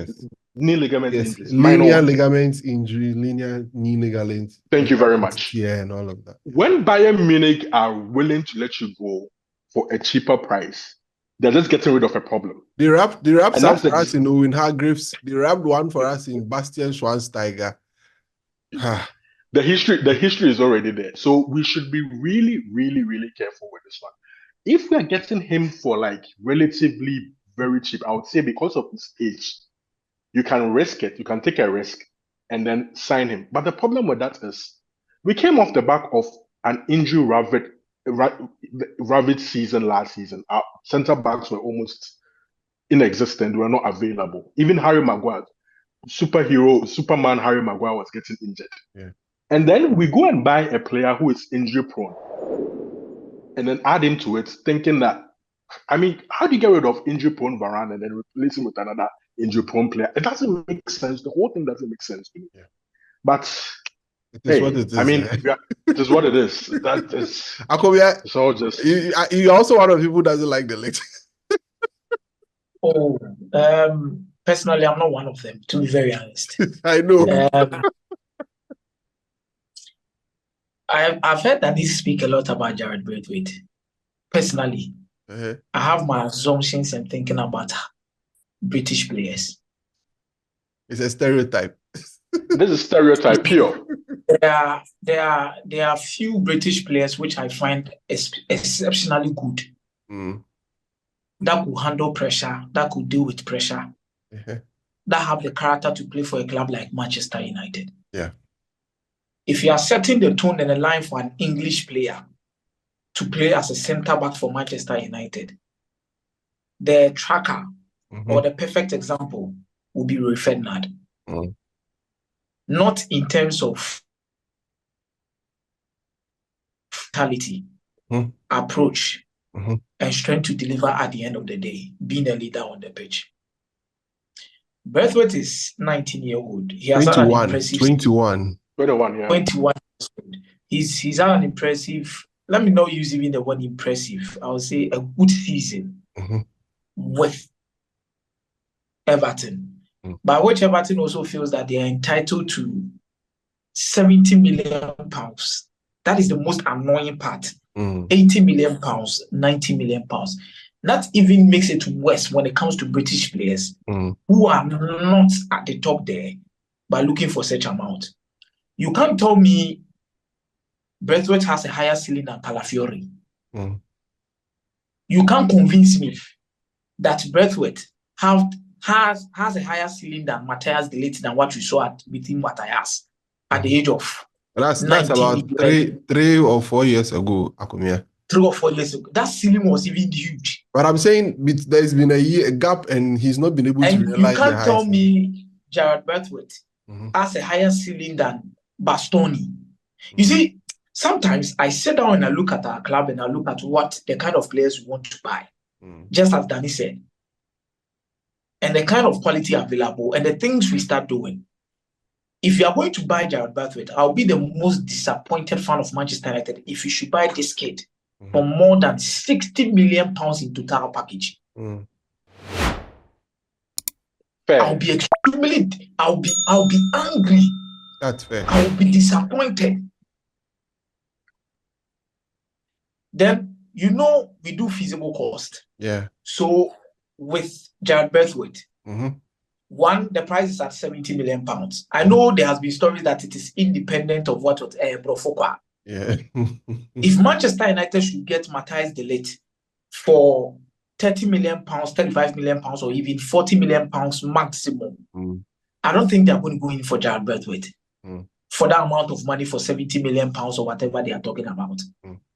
knee ligament injuries. Linear ligaments injury, linear knee ligaments. Thank you very much. Yeah, and all of that. When Bayern Munich are willing to let you go for a cheaper price, they're just getting rid of a problem. They wrapped some for us in Owen Hargreaves. They wrapped one for us in Bastian Schweinsteiger. The history is already there. So we should be really, really, really careful with this one. If we are getting him for like relatively very cheap, I would say because of his age, you can risk it. You can take a risk and then sign him. But the problem with that is we came off the back of an injury ravaged season last season. Our centre backs were almost inexistent. They were not available. Even Harry Maguire, Superman Harry Maguire was getting injured. Yeah. And then we go and buy a player who is injury prone and then add him to it, thinking that, I mean, how do you get rid of injury prone Varane and then replace him with another injury prone player? It doesn't make sense. The whole thing doesn't make sense to me. Yeah. But it is what it is. I mean, it is what it is. That is. Akobia, it's all just. You also one of the people who doesn't like the late. Personally, I'm not one of them, to be very honest. I know. I've heard that they speak a lot about Jared Braithwaite. Personally, I have my assumptions and thinking about British players. It's a stereotype. This is stereotype pure. There are few British players which I find exceptionally good. That could handle pressure, that could deal with pressure, that have the character to play for a club like Manchester United. Yeah. If you are setting the tone and the line for an English player to play as a centre-back for Manchester United, the tracker or the perfect example will be Roy Ferdinand. Not in terms of mentality, approach, and strength to deliver at the end of the day, being a leader on the pitch. Braithwaite is 19-year-old. He has 21, an impressive 21, yeah. 21 years old. He's had an impressive, let me not use even the word impressive, I would say a good season with Everton. By which Everton also feels that they are entitled to £70 million. That is the most annoying part. £80 million, £90 million. That even makes it worse when it comes to British players who are not at the top there by looking for such amount. You can't tell me Braithwaite has a higher ceiling than Calafiori. You can't convince me that Braithwaite has a higher ceiling than Matthias de Ligt than what we saw with him Matthias at the age of that's about 3 or 4 years ago, Akumia. 3 or 4 years ago. That ceiling was even huge. But I'm saying there's been a gap and he's not been able to realize. You can't tell me Jared Braithwaite has a higher ceiling than Bastoni. You see, sometimes I sit down and I look at our club and I look at what the kind of players we want to buy, just as Danny said, and the kind of quality available and the things we start doing. If you are going to buy Jared Braithwaite, I'll be the most disappointed fan of Manchester United if you should buy this kid for more than £60 million in total package. Fair. I'll be extremely, I'll be angry. That's fair. I'll be disappointed. Then, we do feasible cost. Yeah. So, with Jared Braithwaite, one, the price is at £70 million. I know there has been stories that it is independent of what Brofokwa. Yeah. If Manchester United should get Matthias de Ligt for £30 million, £35 million, or even £40 million maximum, I don't think they're going to go in for Jared Braithwaite for that amount of money for £70 million or whatever they are talking about.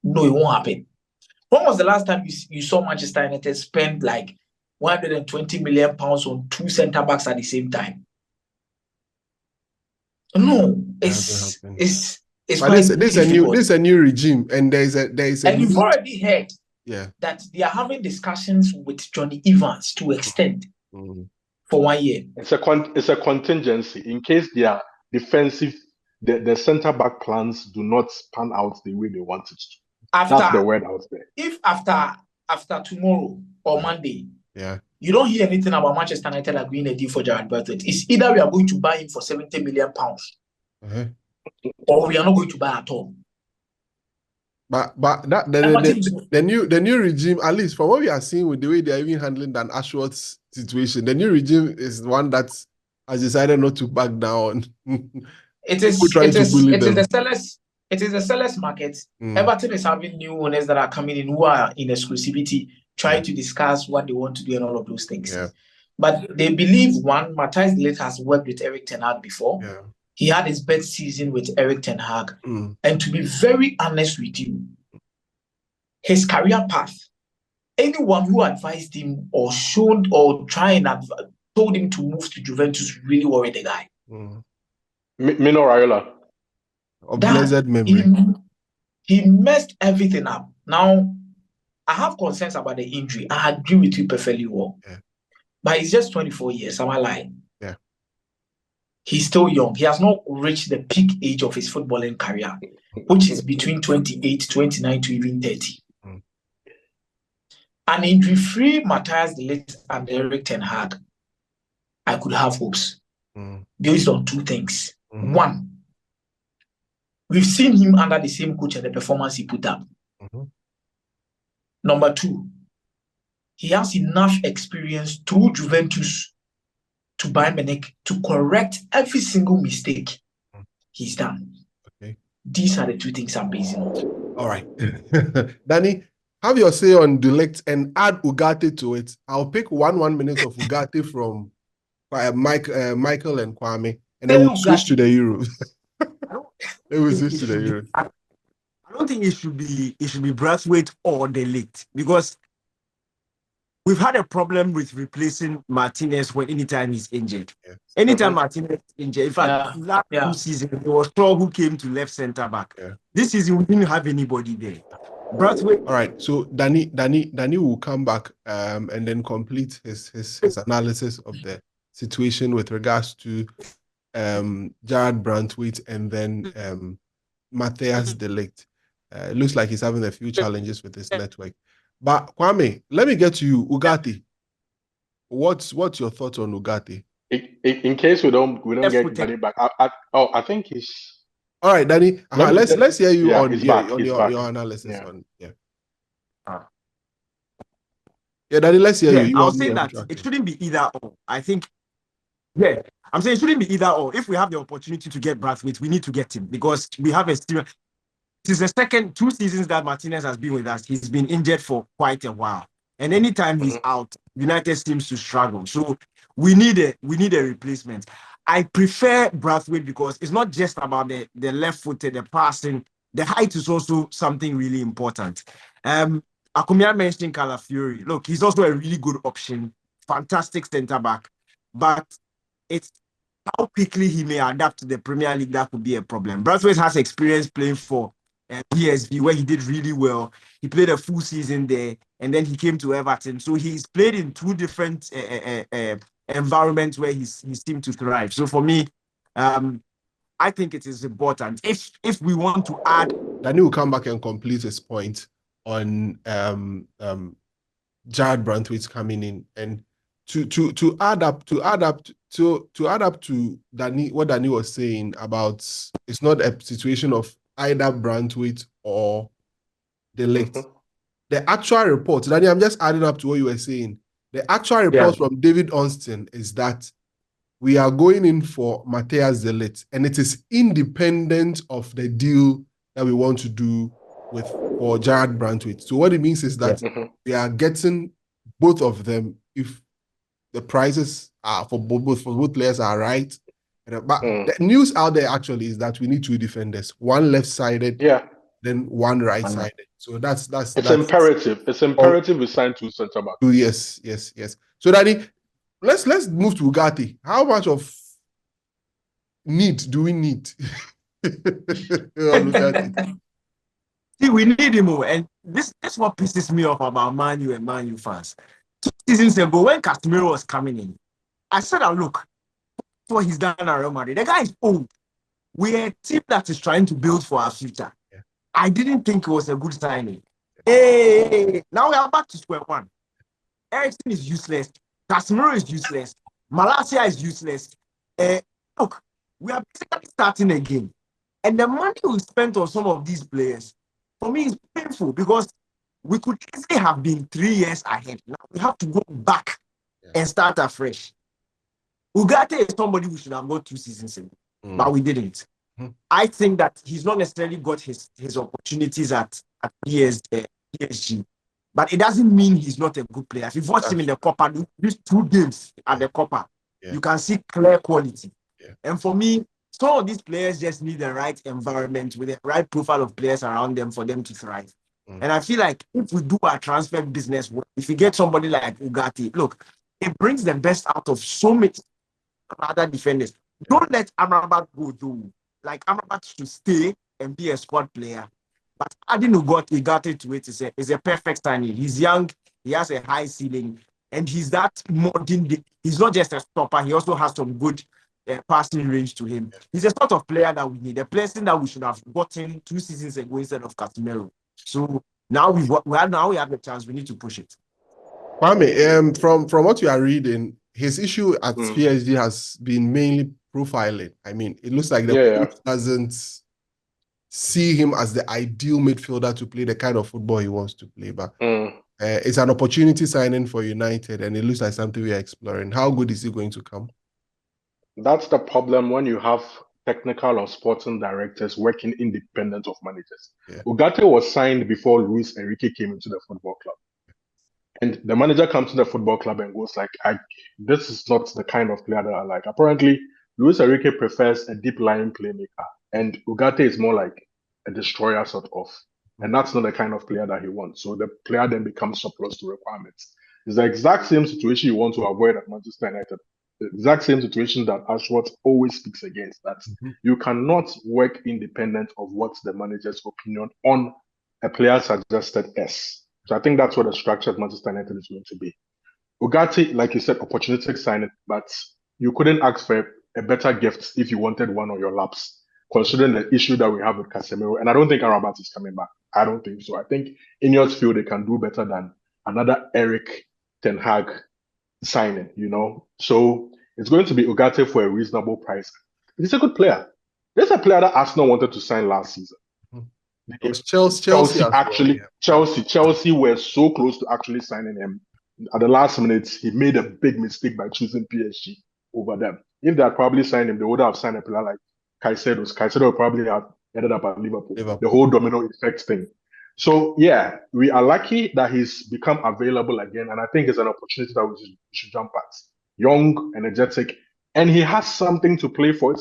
No, it won't happen. When was the last time you saw Manchester United spend like £120 million on 2 centre backs at the same time? No, it's but this is a new regime, and there's a and you've already heard that they are having discussions with Johnny Evans to extend for 1 year. It's a contingency in case their defensive, the centre back plans do not pan out the way they want it to. That's the word out there. If after tomorrow or Monday, yeah, you don't hear anything about Manchester United agreeing a deal for Jared Braithwaite, it's either we are going to buy him for 70 million pounds, or we are not going to buy at all. But that the new regime, at least from what we are seeing with the way they are even handling Dan Ashworth's situation, the new regime is one that has decided not to back down. It is the sellers market. Everton is having new owners that are coming in who are in exclusivity, trying to discuss what they want to do and all of those things. Yeah. But they believe Matthias de Ligt has worked with Erik ten Hag before. Yeah. He had his best season with Erik ten Hag. And to be very honest with you, his career path, anyone who advised him or showed or told him to move to Juventus really worried the guy. Mino Raiola. Of blessed memory. He messed everything up. Now, I have concerns about the injury. I agree with you perfectly well. Yeah. But he's just 24 years. Am I lying? Yeah. He's still young. He has not reached the peak age of his footballing career, which is between 28, 29 to even 30. An injury-free Matthias de Ligt and Erik ten Hag, I could have hopes based on two things. One, we've seen him under the same coach and the performance he put up. Number two, he has enough experience through Juventus to Bayern Munich to correct every single mistake he's done. Okay. These are the two things I'm basing on. All right. Danny, have your say on De Ligt and add Ugarte to it. I'll pick 1 minute of Ugarte from Michael and Kwame, and then we'll switch to the Euros. I don't think it should be Braithwaite or De Ligt, because we've had a problem with replacing Martinez anytime he's injured. Yes. Anytime Martinez is injured. In fact, last 2 seasons, it was Shaw who came to left centre back. Yeah. This season, we didn't have anybody there. Braithwaite. All right. So Danny will come back and then complete his analysis of the situation with regards to Jared Braithwaite and then Matthias de Ligt. It looks like he's having a few challenges with his network. But Kwame, let me get to you. Ugarte. What's your thoughts on Ugarte? In case we don't get Danny back, I think he's. All right, Danny. Let's hear you on your analysis on. Yeah, Danny. Let's hear you. I'll say that it shouldn't be either or. I think. Yeah, I'm saying it shouldn't be either or. If we have the opportunity to get Braithwaite, we need to get him, because we have a still. This is the second 2 seasons that Martinez has been with us. He's been injured for quite a while, and anytime he's out, United seems to struggle. So we need a replacement. I prefer Braithwaite because it's not just about the left-footed, the passing. The height is also something really important. Akumia mentioned Calafiori. Look, he's also a really good option, fantastic centre back, but it's how quickly he may adapt to the Premier League that could be a problem. Braithwaite has experience playing for PSV, where he did really well. He played a full season there, and then he came to Everton. So he's played in 2 different environments where he seemed to thrive. So for me, I think it is important. If we want to add, Danny will come back and complete his point on Jared Braithwaite coming in, and to add up to Danny, what Danny was saying about it's not a situation of either Braithwaite or De Ligt. The actual report, Danny, I'm just adding up to what you were saying. The actual report from David Onston is that we are going in for Matthias de Ligt, and it is independent of the deal that we want to do for Jared Braithwaite. So what it means is that we are getting both of them if the prices are for both players are right. But the news out there actually is that we need 2 defenders, one left-sided, then one right-sided. So that's imperative. It's imperative we sign 2 centre backs. Yes. So Danny, let's move to Ugarte. How much of need do we need? See, we need him more, and this is what pisses me off about Man U and Man U fans. 2 seasons ago, when Casemiro was coming in, I said, look, what he's done at Real Madrid. The guy is old. We're a team that is trying to build for our future. Yeah. I didn't think it was a good signing. Hey, now we are back to square one. Ericsson is useless. Casemiro is useless. Malacia is useless. Look, we are basically starting again. And the money we spent on some of these players, for me, is painful because we could easily have been 3 years ahead. Now we have to go back and start afresh. Ugarte is somebody we should have got 2 seasons ago, but we didn't. I think that he's not necessarily got his opportunities at PSG, but it doesn't mean he's not a good player. If you've watched him in the Copa, these 2 games at the Copa, you can see clear quality. And for me, some of these players just need the right environment with the right profile of players around them for them to thrive. And I feel like if we do our transfer business, if you get somebody like Ugarte, look, it brings the best out of so many other defenders. Don't let Amrabat go though. Like Amrabat should stay and be a squad player. But adding Ugarte to it is a perfect signing. He's young, he has a high ceiling, and he's that modern. He's not just a stopper, he also has some good passing range to him. He's a sort of player that we need, a person that we should have gotten 2 seasons ago instead of Casemiro. So now we have the chance, we need to push it. Kwame, from what you are reading, his issue at PSG has been mainly profiling. I mean, it looks like the coach doesn't see him as the ideal midfielder to play the kind of football he wants to play. But it's an opportunity signing for United, and it looks like something we are exploring. How good is he going to come? That's the problem when you have technical or sporting directors working independent of managers. Ugarte was signed before Luis Enrique came into the football club. And the manager comes to the football club and goes like, this is not the kind of player that I like. Apparently, Luis Enrique prefers a deep-lying playmaker, and Ugarte is more like a destroyer sort of. And that's not the kind of player that he wants. So the player then becomes surplus to requirements. It's the exact same situation you want to avoid at Manchester United. The exact same situation that Ashworth always speaks against, that you cannot work independent of what the manager's opinion on a player suggested is. So I think that's what the structure of Manchester United is going to be. Ugarte, like you said, opportunistic signing, but you couldn't ask for a better gift if you wanted one on your laps, considering the issue that we have with Casemiro. And I don't think Amrabat is coming back. I don't think so. I think Ineos feel they can do better than another Eric Ten Hag signing, you know. So it's going to be Ugarte for a reasonable price. He's a good player. There's a player that Arsenal wanted to sign last season. It was Chelsea actually, Chelsea were so close to actually signing him. At the last minute, he made a big mistake by choosing PSG over them. If they had probably signed him, they would have signed a player like Caicedo. Caicedo would probably have ended up at Liverpool. The whole domino effect thing. So yeah, we are lucky that he's become available again, and I think it's an opportunity that we should jump at. Young, energetic, and he has something to play for.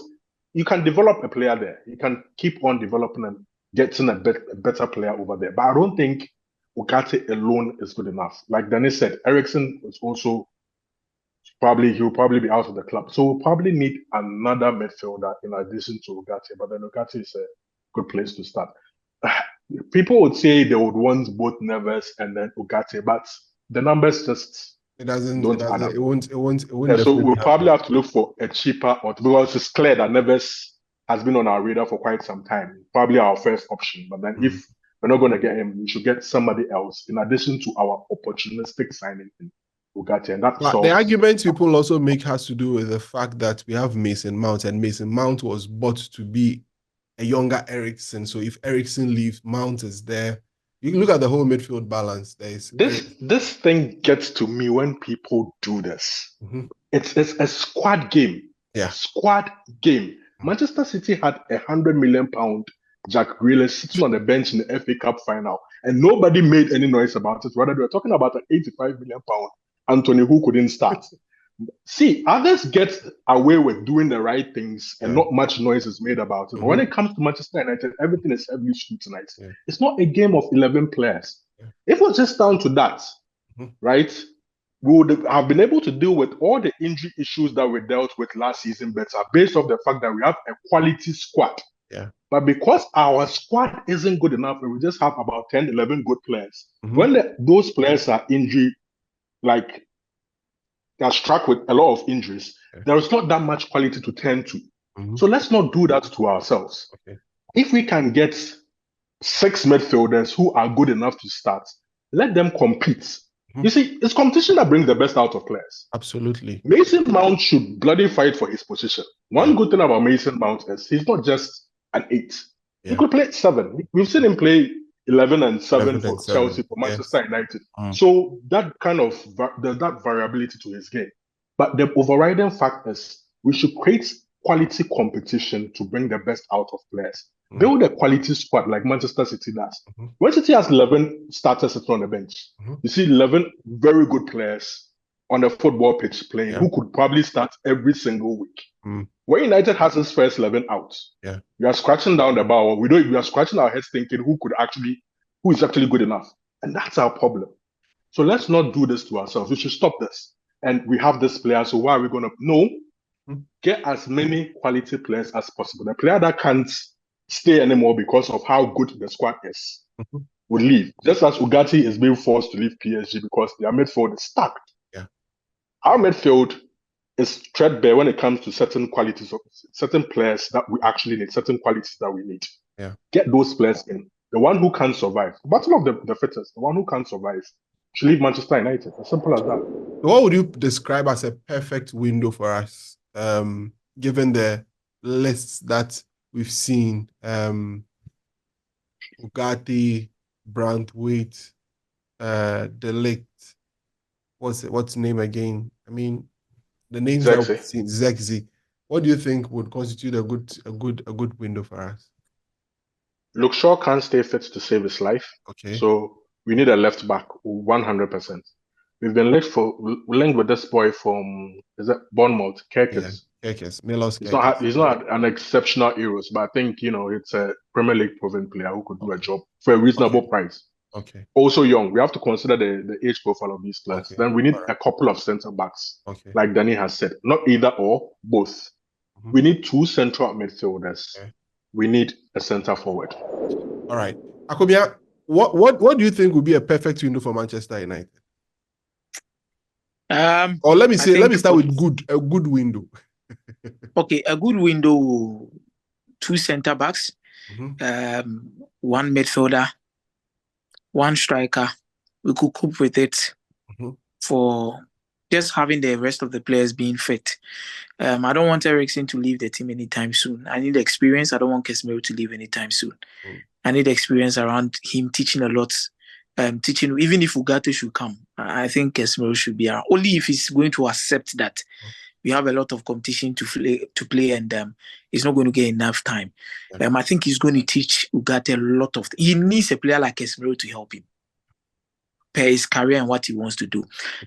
You can develop a player there. You can keep on developing and getting a better player over there. But I don't think Ugarte alone is good enough. Like Dennis said, Ericsson is also he'll probably be out of the club. So we'll probably need another midfielder in addition to Ugarte. But then Ugarte is a good place to start. People would say they would want both Neves and then Ugarte, but the numbers just it won't so we'll probably have to look for a cheaper because it's clear that Neves has been on our radar for quite some time. Probably our first option. But then if we're not going to get him, we should get somebody else in addition to our opportunistic signing in Ugarte. And that's the argument people also make has to do with the fact that we have Mason Mount, and Mason Mount was bought to be a younger Ericsson. So if Ericsson leaves, Mount is there. You can look at the whole midfield balance. This thing gets to me when people do this. It's a squad game. Squad game. Manchester City had £100 million Jack Grealish sitting on the bench in the FA Cup final, and nobody made any noise about it. Rather, they were talking about an £85 million Anthony who couldn't start. See, others get away with doing the right things and not much noise is made about it. But when it comes to Manchester United, everything is heavily scrutinized. It's not a game of 11 players. If it was just down to that, right, we would have been able to deal with all the injury issues that we dealt with last season better based off the fact that we have a quality squad. But because our squad isn't good enough and we just have about 10, 11 good players, when those players are injured, like are struck with a lot of injuries. Okay. There is not that much quality to turn to. Mhm. So let's not do that to ourselves. Okay. If we can get 6 midfielders who are good enough to start, let them compete. Mhm. You see, it's competition that brings the best out of players. Absolutely. Mason Mount should bloody fight for his position. One good thing about Mason Mount is he's not just an 8. He Yeah. could play 7. We've seen him play 11 and 7 11 for and 7. Chelsea, for Manchester United. Mm. So that kind of there's that variability to his game. But the overriding fact is we should create quality competition to bring the best out of players. Mm. Build a quality squad like Manchester City does. Mhm. When City has 11 starters sitting on the bench, Mhm. you see 11 very good players on the football pitch playing who could probably start every single week. Mm. When United has his first 11 out, we are scratching down the bar. We are scratching our heads thinking who is actually good enough. And that's our problem. So let's not do this to ourselves. We should stop this. And we have this player, so why are we going to? No, get as many quality players as possible. The player that can't stay anymore because of how good the squad is will leave. Just as Ugarte is being forced to leave PSG because their midfield is stacked. Yeah. Our midfield is threadbare when it comes to certain qualities of certain players that we actually need, certain qualities that we need. Yeah. Get those players in. The one who can't survive, battle of the fittest, the one who can't survive should leave Manchester United. As simple as that. What would you describe as a perfect window for us, given the lists that we've seen? Ugarte, Brandtwaite, De Ligt. What's the name again? I mean, the names that we've seen. Zexi. What do you think would constitute a good window for us? Luke Shaw can't stay fit to save his life. Okay. So we need a left back, 100%. We've been linked with this boy from Bournemouth, Kerkers. Yeah, Kerkers. Milos He's not an exceptional Euros, but I think it's a Premier League proven player who could do a job for a reasonable price. Okay. Also young. We have to consider the age profile of these players. Okay. Then we need a couple of centre backs, Okay. like Danny has said. Not either or, both. We need 2 central midfielders. Okay. We need a centre forward. All right. Akobia, what do you think would be a perfect window for Manchester United? Or let me start with a good window. Okay, a good window, 2 centre backs, 1 midfielder, 1 striker. We could cope with it for just having the rest of the players being fit. I don't want Eriksen to leave the team anytime soon. I need experience. I don't want Casemiro to leave anytime soon. I need experience around him teaching a lot. Teaching, even if Ugarte should come, I think Casemiro should be around. Only if he's going to accept that we have a lot of competition to play and he's not going to get enough time. I think he's going to teach Ugarte a lot of things. He needs a player like Casemiro to help him per his career and what he wants to do.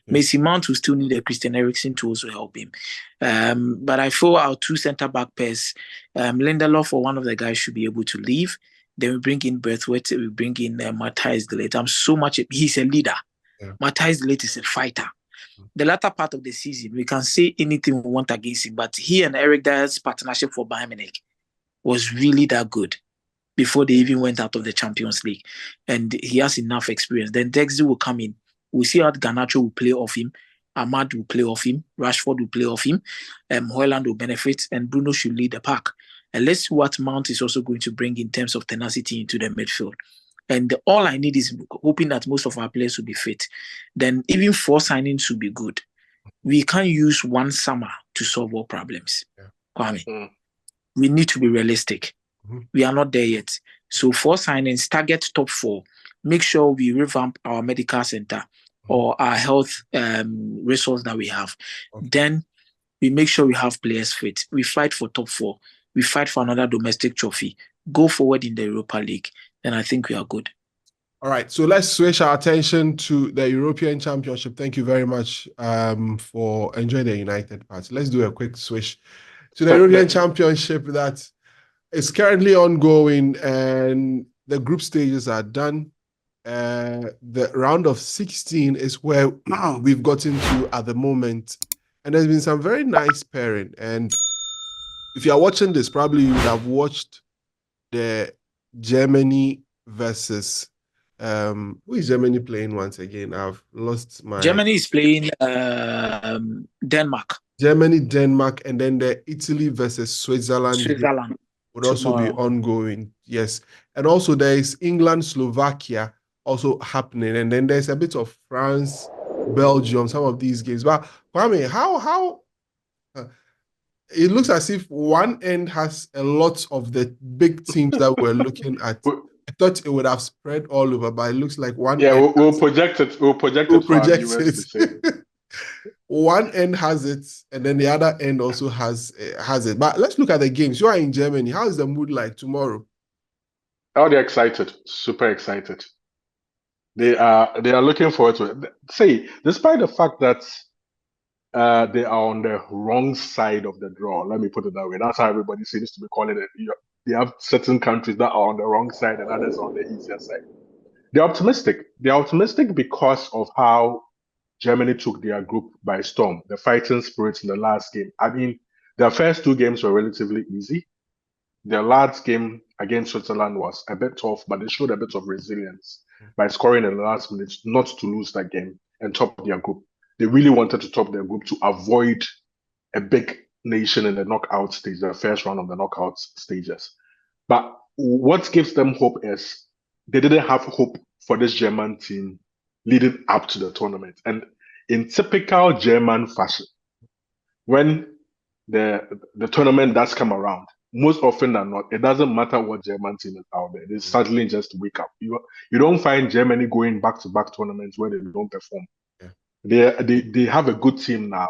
Mason Mount will still need a Christian Eriksen to also help him. But I feel our 2 centre-back pairs, Lindelof or one of the guys should be able to leave. Then we bring in Braithwaite, we bring in Matthijs de Ligt. He's a leader. Yeah. Matthijs de Ligt is a fighter. The latter part of the season, we can say anything we want against him, but he and Eric Dyer's partnership for Bayern Munich was really that good before they even went out of the Champions League. And he has enough experience. Then Dexter will come in. We'll see how Garnacho will play off him. Ahmad will play off him. Rashford will play off him. Højlund will benefit. And Bruno should lead the pack. And let's see what Mount is also going to bring in terms of tenacity into the midfield. And all I need is hoping that most of our players will be fit. Then even 4 signings will be good. We can't use one summer to solve all problems. Kwame. We need to be realistic. We are not there yet. So 4 signings, target top 4. Make sure we revamp our medical center or our health resource that we have. Then we make sure we have players fit. We fight for top 4. We fight for another domestic trophy. Go forward in the Europa League. Then I think we are good. All right. So let's switch our attention to the European Championship. Thank you very much for enjoying the United part. Let's do a quick switch to the European Championship that is currently ongoing and the group stages are done. The round of 16 is where we've gotten to at the moment. And there's been some very nice pairing. And if you're watching this, probably you would have watched the Germany versus Who is Germany playing once again? I've lost my. Germany is playing Denmark. Germany, Denmark, and then the Italy versus Switzerland would also be ongoing. Yes. And also there is England, Slovakia also happening. And then there's a bit of France, Belgium, some of these games. But Kwame, how it looks as if one end has a lot of the big teams that we're looking at. I thought it would have spread all over, but it looks like one. Yeah, we'll project it. We'll project it for our viewers to see. One end has it, and then the other end also has it. But let's look at the games. You are in Germany. How is the mood like tomorrow? Oh, they're excited, super excited. They are looking forward to it. See, despite the fact that they are on the wrong side of the draw. Let me put it that way. That's how everybody seems to be calling it. They have certain countries that are on the wrong side and others on the easier side. They're optimistic. They're optimistic because of how Germany took their group by storm. The fighting spirits in the last game. I mean, their first two games were relatively easy. Their last game against Switzerland was a bit tough, but they showed a bit of resilience by scoring in the last minute not to lose that game and top their group. They really wanted to top their group to avoid a big nation in the knockout stage, the first round of the knockout stages. But what gives them hope is they didn't have hope for this German team leading up to the tournament. And in typical German fashion, when the tournament does come around, most often than not, it doesn't matter what German team is out there. They suddenly just wake up. You don't find Germany going back-to-back tournaments where they don't perform. Yeah. They have a good team now.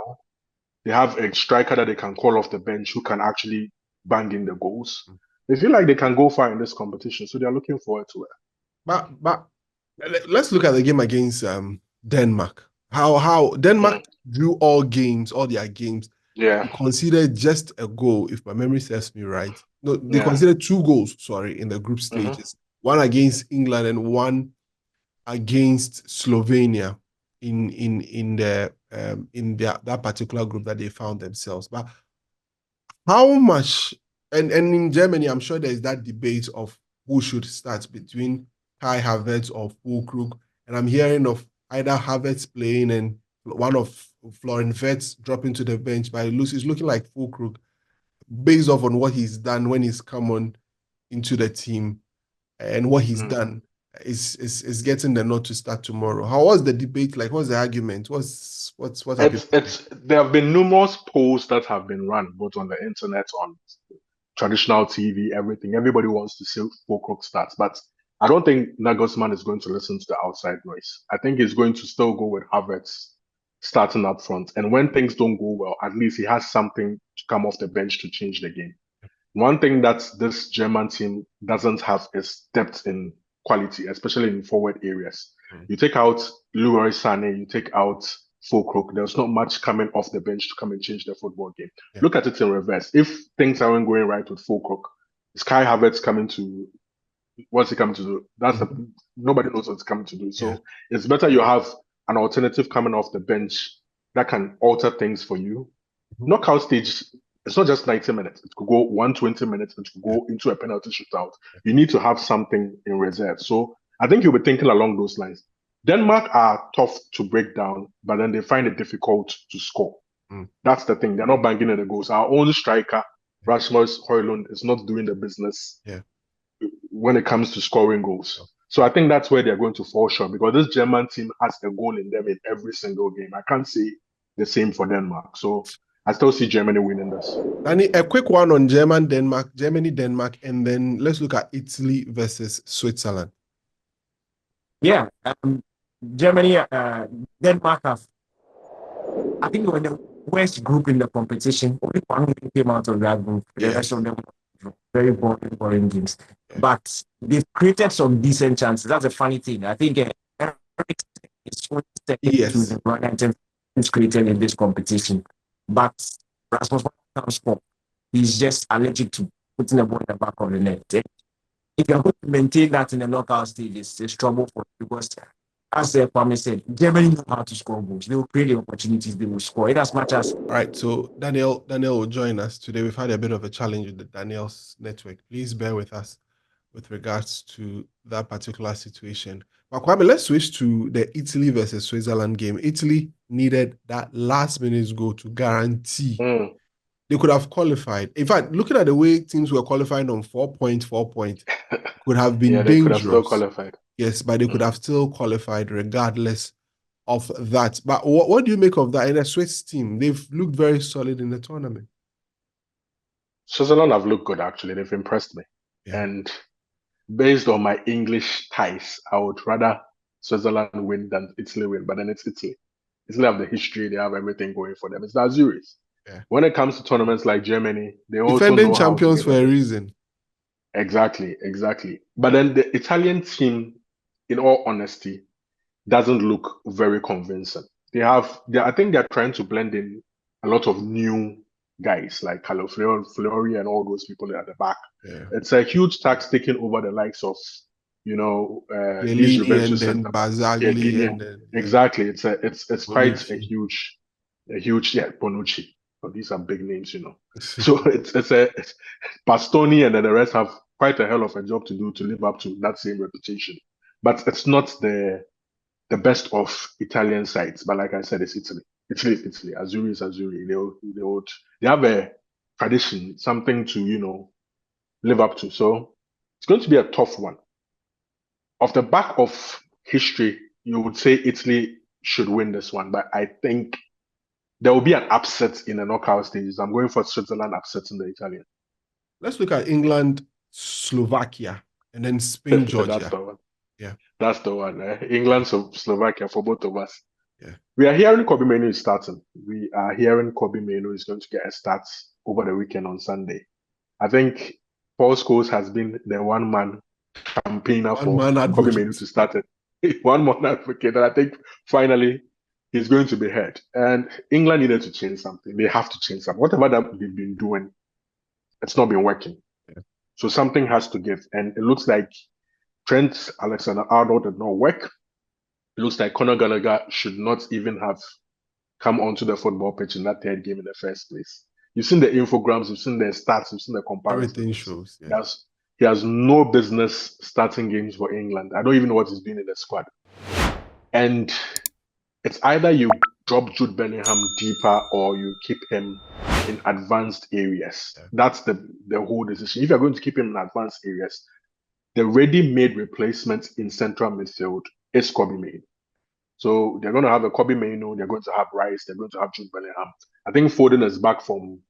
They have a striker that they can call off the bench who can actually bang in the goals. They feel like they can go far in this competition, so they're looking forward to it. But let's look at the game against Denmark. How Denmark drew all their games. Yeah. They conceded just a goal, if my memory serves me right. No, they conceded 2 goals, in the group stages. One against England and one against Slovenia in that particular group that they found themselves. But how much and in Germany, I'm sure there's that debate of who should start between Kai Havertz or Füllkrug, and I'm hearing of either Havertz playing and one of Florian Wirtz dropping to the bench, but it's looking like Füllkrug, based off on what he's done when he's come on into the team and what he's done, is getting the nod to start tomorrow. How was the debate like? What's the argument? There have been numerous polls that have been run both on the internet, on traditional TV, everything. Everybody wants to see Füllkrug starts, but I don't think Nagelsmann is going to listen to the outside noise. I think he's going to still go with Havertz starting up front. And when things don't go well, at least he has something to come off the bench to change the game. One thing that this German team doesn't have is depth in quality, especially in forward areas. You take out Leroy Sané, you take out Füllkrug, there's not much coming off the bench to come and change the football game. Look at it in reverse. If things aren't going right with Füllkrug, is Kai Havertz coming to what's he coming to do? Nobody knows what he's coming to do. So it's better you have an alternative coming off the bench that can alter things for you. Knockout stage, it's not just 90 minutes. It could go 120 minutes. It could go into a penalty shootout. You need to have something in reserve. So I think you'll be thinking along those lines. Denmark are tough to break down, but then they find it difficult to score. That's the thing. They're not banging in the goals. Our own striker, Rasmus Højlund, is not doing the business when it comes to scoring goals. So I think that's where they're going to fall short, because this German team has a goal in them in every single game. I can't say the same for Denmark. So I still see Germany winning this. Danny, a quick one on Germany, Denmark, and then let's look at Italy versus Switzerland. Yeah, Germany, Denmark have, I think, were the worst group in the competition. Only one win came out of that group. The rest of them were very boring games. But they've created some decent chances. That's a funny thing. I think Eric is only second to the run items created in this competition. But Rasmus comes for. He's just allergic to putting the ball in the back of the net. If you're going to maintain that in the knockout stage, it's trouble for you, because, as Kwame said, Germany know how to score goals. They will create the opportunities, they will score it as much as. All right, so Daniel will join us today. We've had a bit of a challenge with the Daniel's network. Please bear with us. with regards to that particular situation. But Kwame, let's switch to the Italy versus Switzerland game. Italy needed that last minute goal to guarantee they could have qualified. In fact, looking at the way teams were qualifying on 4 points, could have been they dangerous. could have still qualified. Yes, but they could have still qualified regardless of that. But what do you make of that in a Swiss team? They've looked very solid in the tournament. Switzerland have looked good, actually. They've impressed me. Yeah. And based on my English ties, I would rather Switzerland win than Italy win. But then it's Italy. Italy have the history. They have everything going for them. It's the Azuris. Yeah. When it comes to tournaments like Germany, they also defending know champions for a reason. Exactly. But then the Italian team, in all honesty, doesn't look very convincing. I think they're trying to blend in a lot of new guys like Carlo Fiori and all those people at the back. Yeah. It's a huge tax taking over the likes of, these and then Barzagli and then, yeah. Exactly. It's quite a huge, Bonucci. But these are big names, So it's Bastoni and then the rest have quite a hell of a job to do to live up to that same reputation. But it's not the best of Italian sides. But like I said, it's Italy. Italy is Italy. Azzurri is Azzurri. They have a tradition, something to, live up to. So it's going to be a tough one. Off the back of history, you would say Italy should win this one. But I think there will be an upset in the knockout stages. I'm going for Switzerland upsetting the Italian. Let's look at England, Slovakia, and then Spain, Georgia. That's the one. Yeah. That's the one. England, Slovakia for both of us. Yeah. We are hearing Kobbie Mainoo is starting. We are hearing Kobbie Mainoo is going to get a start over the weekend on Sunday. I think Paul Scholes has been the one-man campaigner for Kobbie Mainoo to start it. One-man advocate. And I think finally he's going to be heard. And England needed to change something. They have to change something. Whatever that they've been doing, it's not been working. Yeah. So something has to give. And it looks like Trent Alexander-Arnold did not work. It looks like Conor Gallagher should not even have come onto the football pitch in that third game in the first place. You've seen the infograms, you've seen the stats, you've seen the comparisons. Everything shows. Yeah. He has no business starting games for England. I don't even know what he's doing in the squad. And it's either you drop Jude Bellingham deeper or you keep him in advanced areas. Yeah. That's the whole decision. If you're going to keep him in advanced areas, the ready-made replacement in central midfield is Kobbie Mainoo. So they're going to have a Kobbie Mainoo, they're going to have Rice, they're going to have Jude Bellingham. I think Foden is back from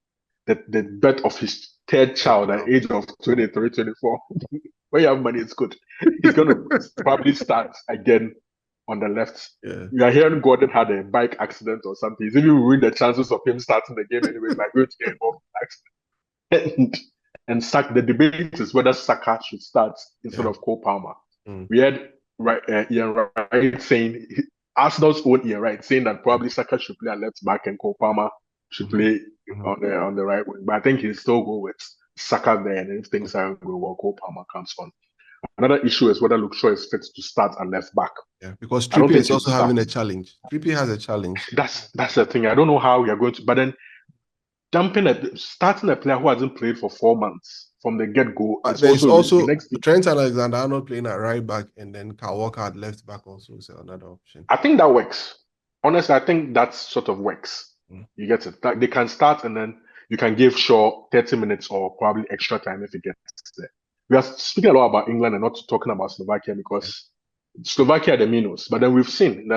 the birth of his third child at the age of 23, 24. When you have money, it's good. He's going to probably start again on the left. Yeah. We are hearing Gordon had a bike accident or something. He's even ruined the chances of him starting the game anyway by going to get involved in an accident. And the debate is whether Saka should start instead of Cole Palmer. We had Ian Wright saying, Arsenal's own Ian Wright saying that probably Saka should play at left back and Cole Palmer should play on the right wing. But I think he'll still go with Saka there, and if things aren't going well, Cole Palmer comes on. Another issue is whether Luke Shaw is fit to start at left back. Yeah, because Trippier is also having a challenge. Trippier has a challenge. That's the thing. I don't know how we are going to, but then starting a player who hasn't played for 4 months from the get-go. There's also Trent Alexander-Arnold playing at right back and then Kyle Walker at left back also is another option. I think that works. Honestly, I think that sort of works. You get it. They can start and then you can give Shaw 30 minutes or probably extra time if he gets there. We are speaking a lot about England and not talking about Slovakia because Slovakia are the minnows. But then we've seen in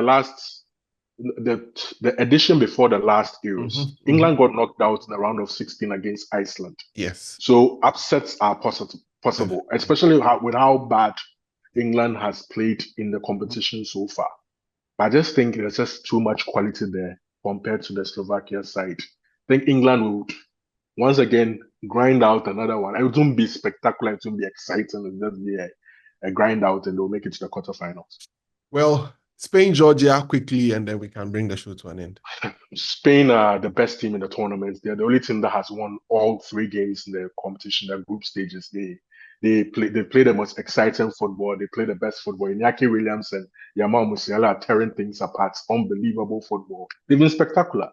the edition before the last Euros, England got knocked out in the round of 16 against Iceland. Yes. So upsets are possible, especially with how bad England has played in the competition so far. I just think there's just too much quality there compared to the Slovakia side. I think England would once again grind out another one. It wouldn't be spectacular, it wouldn't be exciting, it would just be a grind out and they'll make it to the quarterfinals. Well, Spain, Georgia, quickly, and then we can bring the show to an end. Spain are the best team in the tournament. They're the only team that has won all 3 games in the competition, the group stages. They play the most exciting football. They play the best football. Iñaki Williams and Yamal Musiala are tearing things apart. Unbelievable football. They've been spectacular.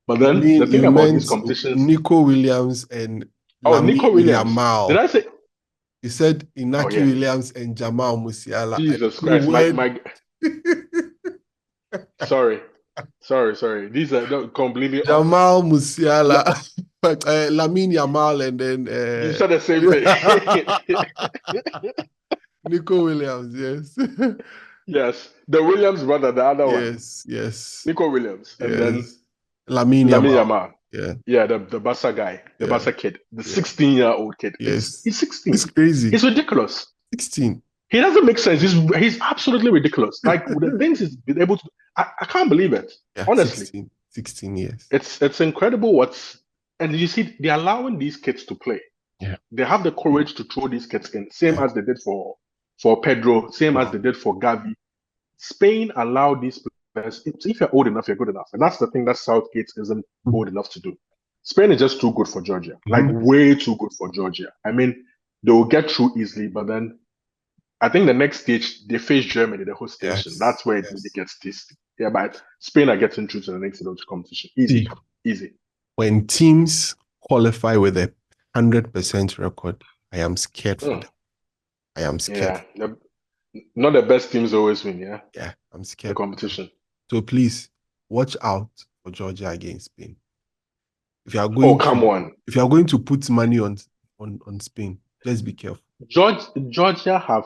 But then the thing about these competitions, Nico Williams and Nico Williams. Yamal. Did I say? He said Inaki yeah. Williams and Jamal Musiala. Jesus Christ, my sorry. These are not completely off. Jamal Musiala, Lamine Yamal, and then You said the same thing. Nico Williams. Yes. Yes, the Williams brother, the other one. Yes. Nico Williams, and then Lamine Yamal. Yeah, the Barca guy, the Barca kid, the 16-year-old kid. Yes, he's 16. It's crazy. It's ridiculous. 16. He doesn't make sense. He's absolutely ridiculous. Like the things he's been able to. I can't believe it. Yeah, honestly, 16 years. It's incredible and you see they're allowing these kids to play. Yeah, they have the courage to throw these kids in, same as they did for Pedro, same as they did for Gavi. Spain allowed these players. If you're old enough, you're good enough, and that's the thing that Southgate isn't old enough to do. Spain is just too good for Georgia, like way too good for Georgia. I mean, they will get through easily, but then I think the next stage they face Germany, the host nation. That's where it really gets tasty. Yeah, but Spain are getting through to the next stage of competition. Easy. When teams qualify with a 100% record, I am scared for them. I am scared. Yeah, not the best teams always win. Yeah, I'm scared. The competition. So please watch out for Georgia against Spain. If you are going, if you are going to put money on Spain, just be careful. Georgia have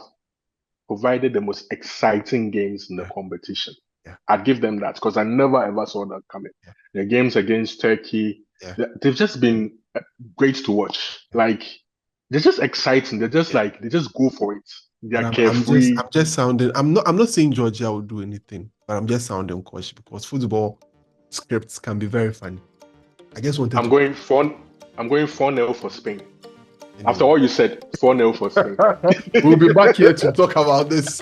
provided the most exciting games in the competition. Yeah. I'd give them that because I never ever saw that coming. Yeah. The games against Turkey, they've just been great to watch. Like they're just exciting. They're just like they just go for it. They're carefree. I'm just sounding. I'm not saying Georgia will do anything, but I'm just sounding cautious because football scripts can be very funny. I just wanted. I'm going 4-0 for Spain. After all you said, 4-0 for Spain. We'll be back here to talk about this.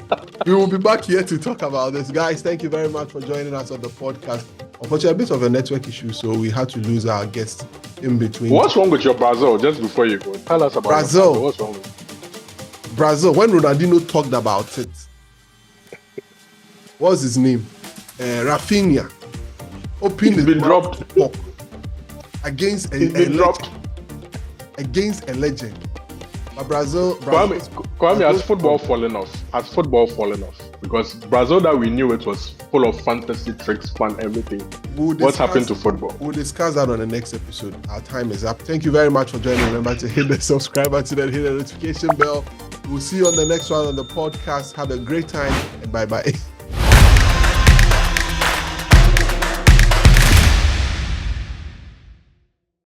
Guys, thank you very much for joining us on the podcast. Unfortunately, a bit of a network issue, so we had to lose our guest in between. What's wrong with your Brazil? Just before you go, tell us about Brazil. What's wrong with Brazil? When Ronaldinho talked about it, what's his name? Rafinha. He's been dropped against a legend. But Brazil Kwame, has football fallen off? Because Brazil that we knew it was full of fantasy tricks, fun, everything. What's happened to football? We'll discuss that on the next episode. Our time is up. Thank you very much for joining. Remember to hit the subscribe button and hit the notification bell. We'll see you on the next one on the podcast. Have a great time and bye-bye.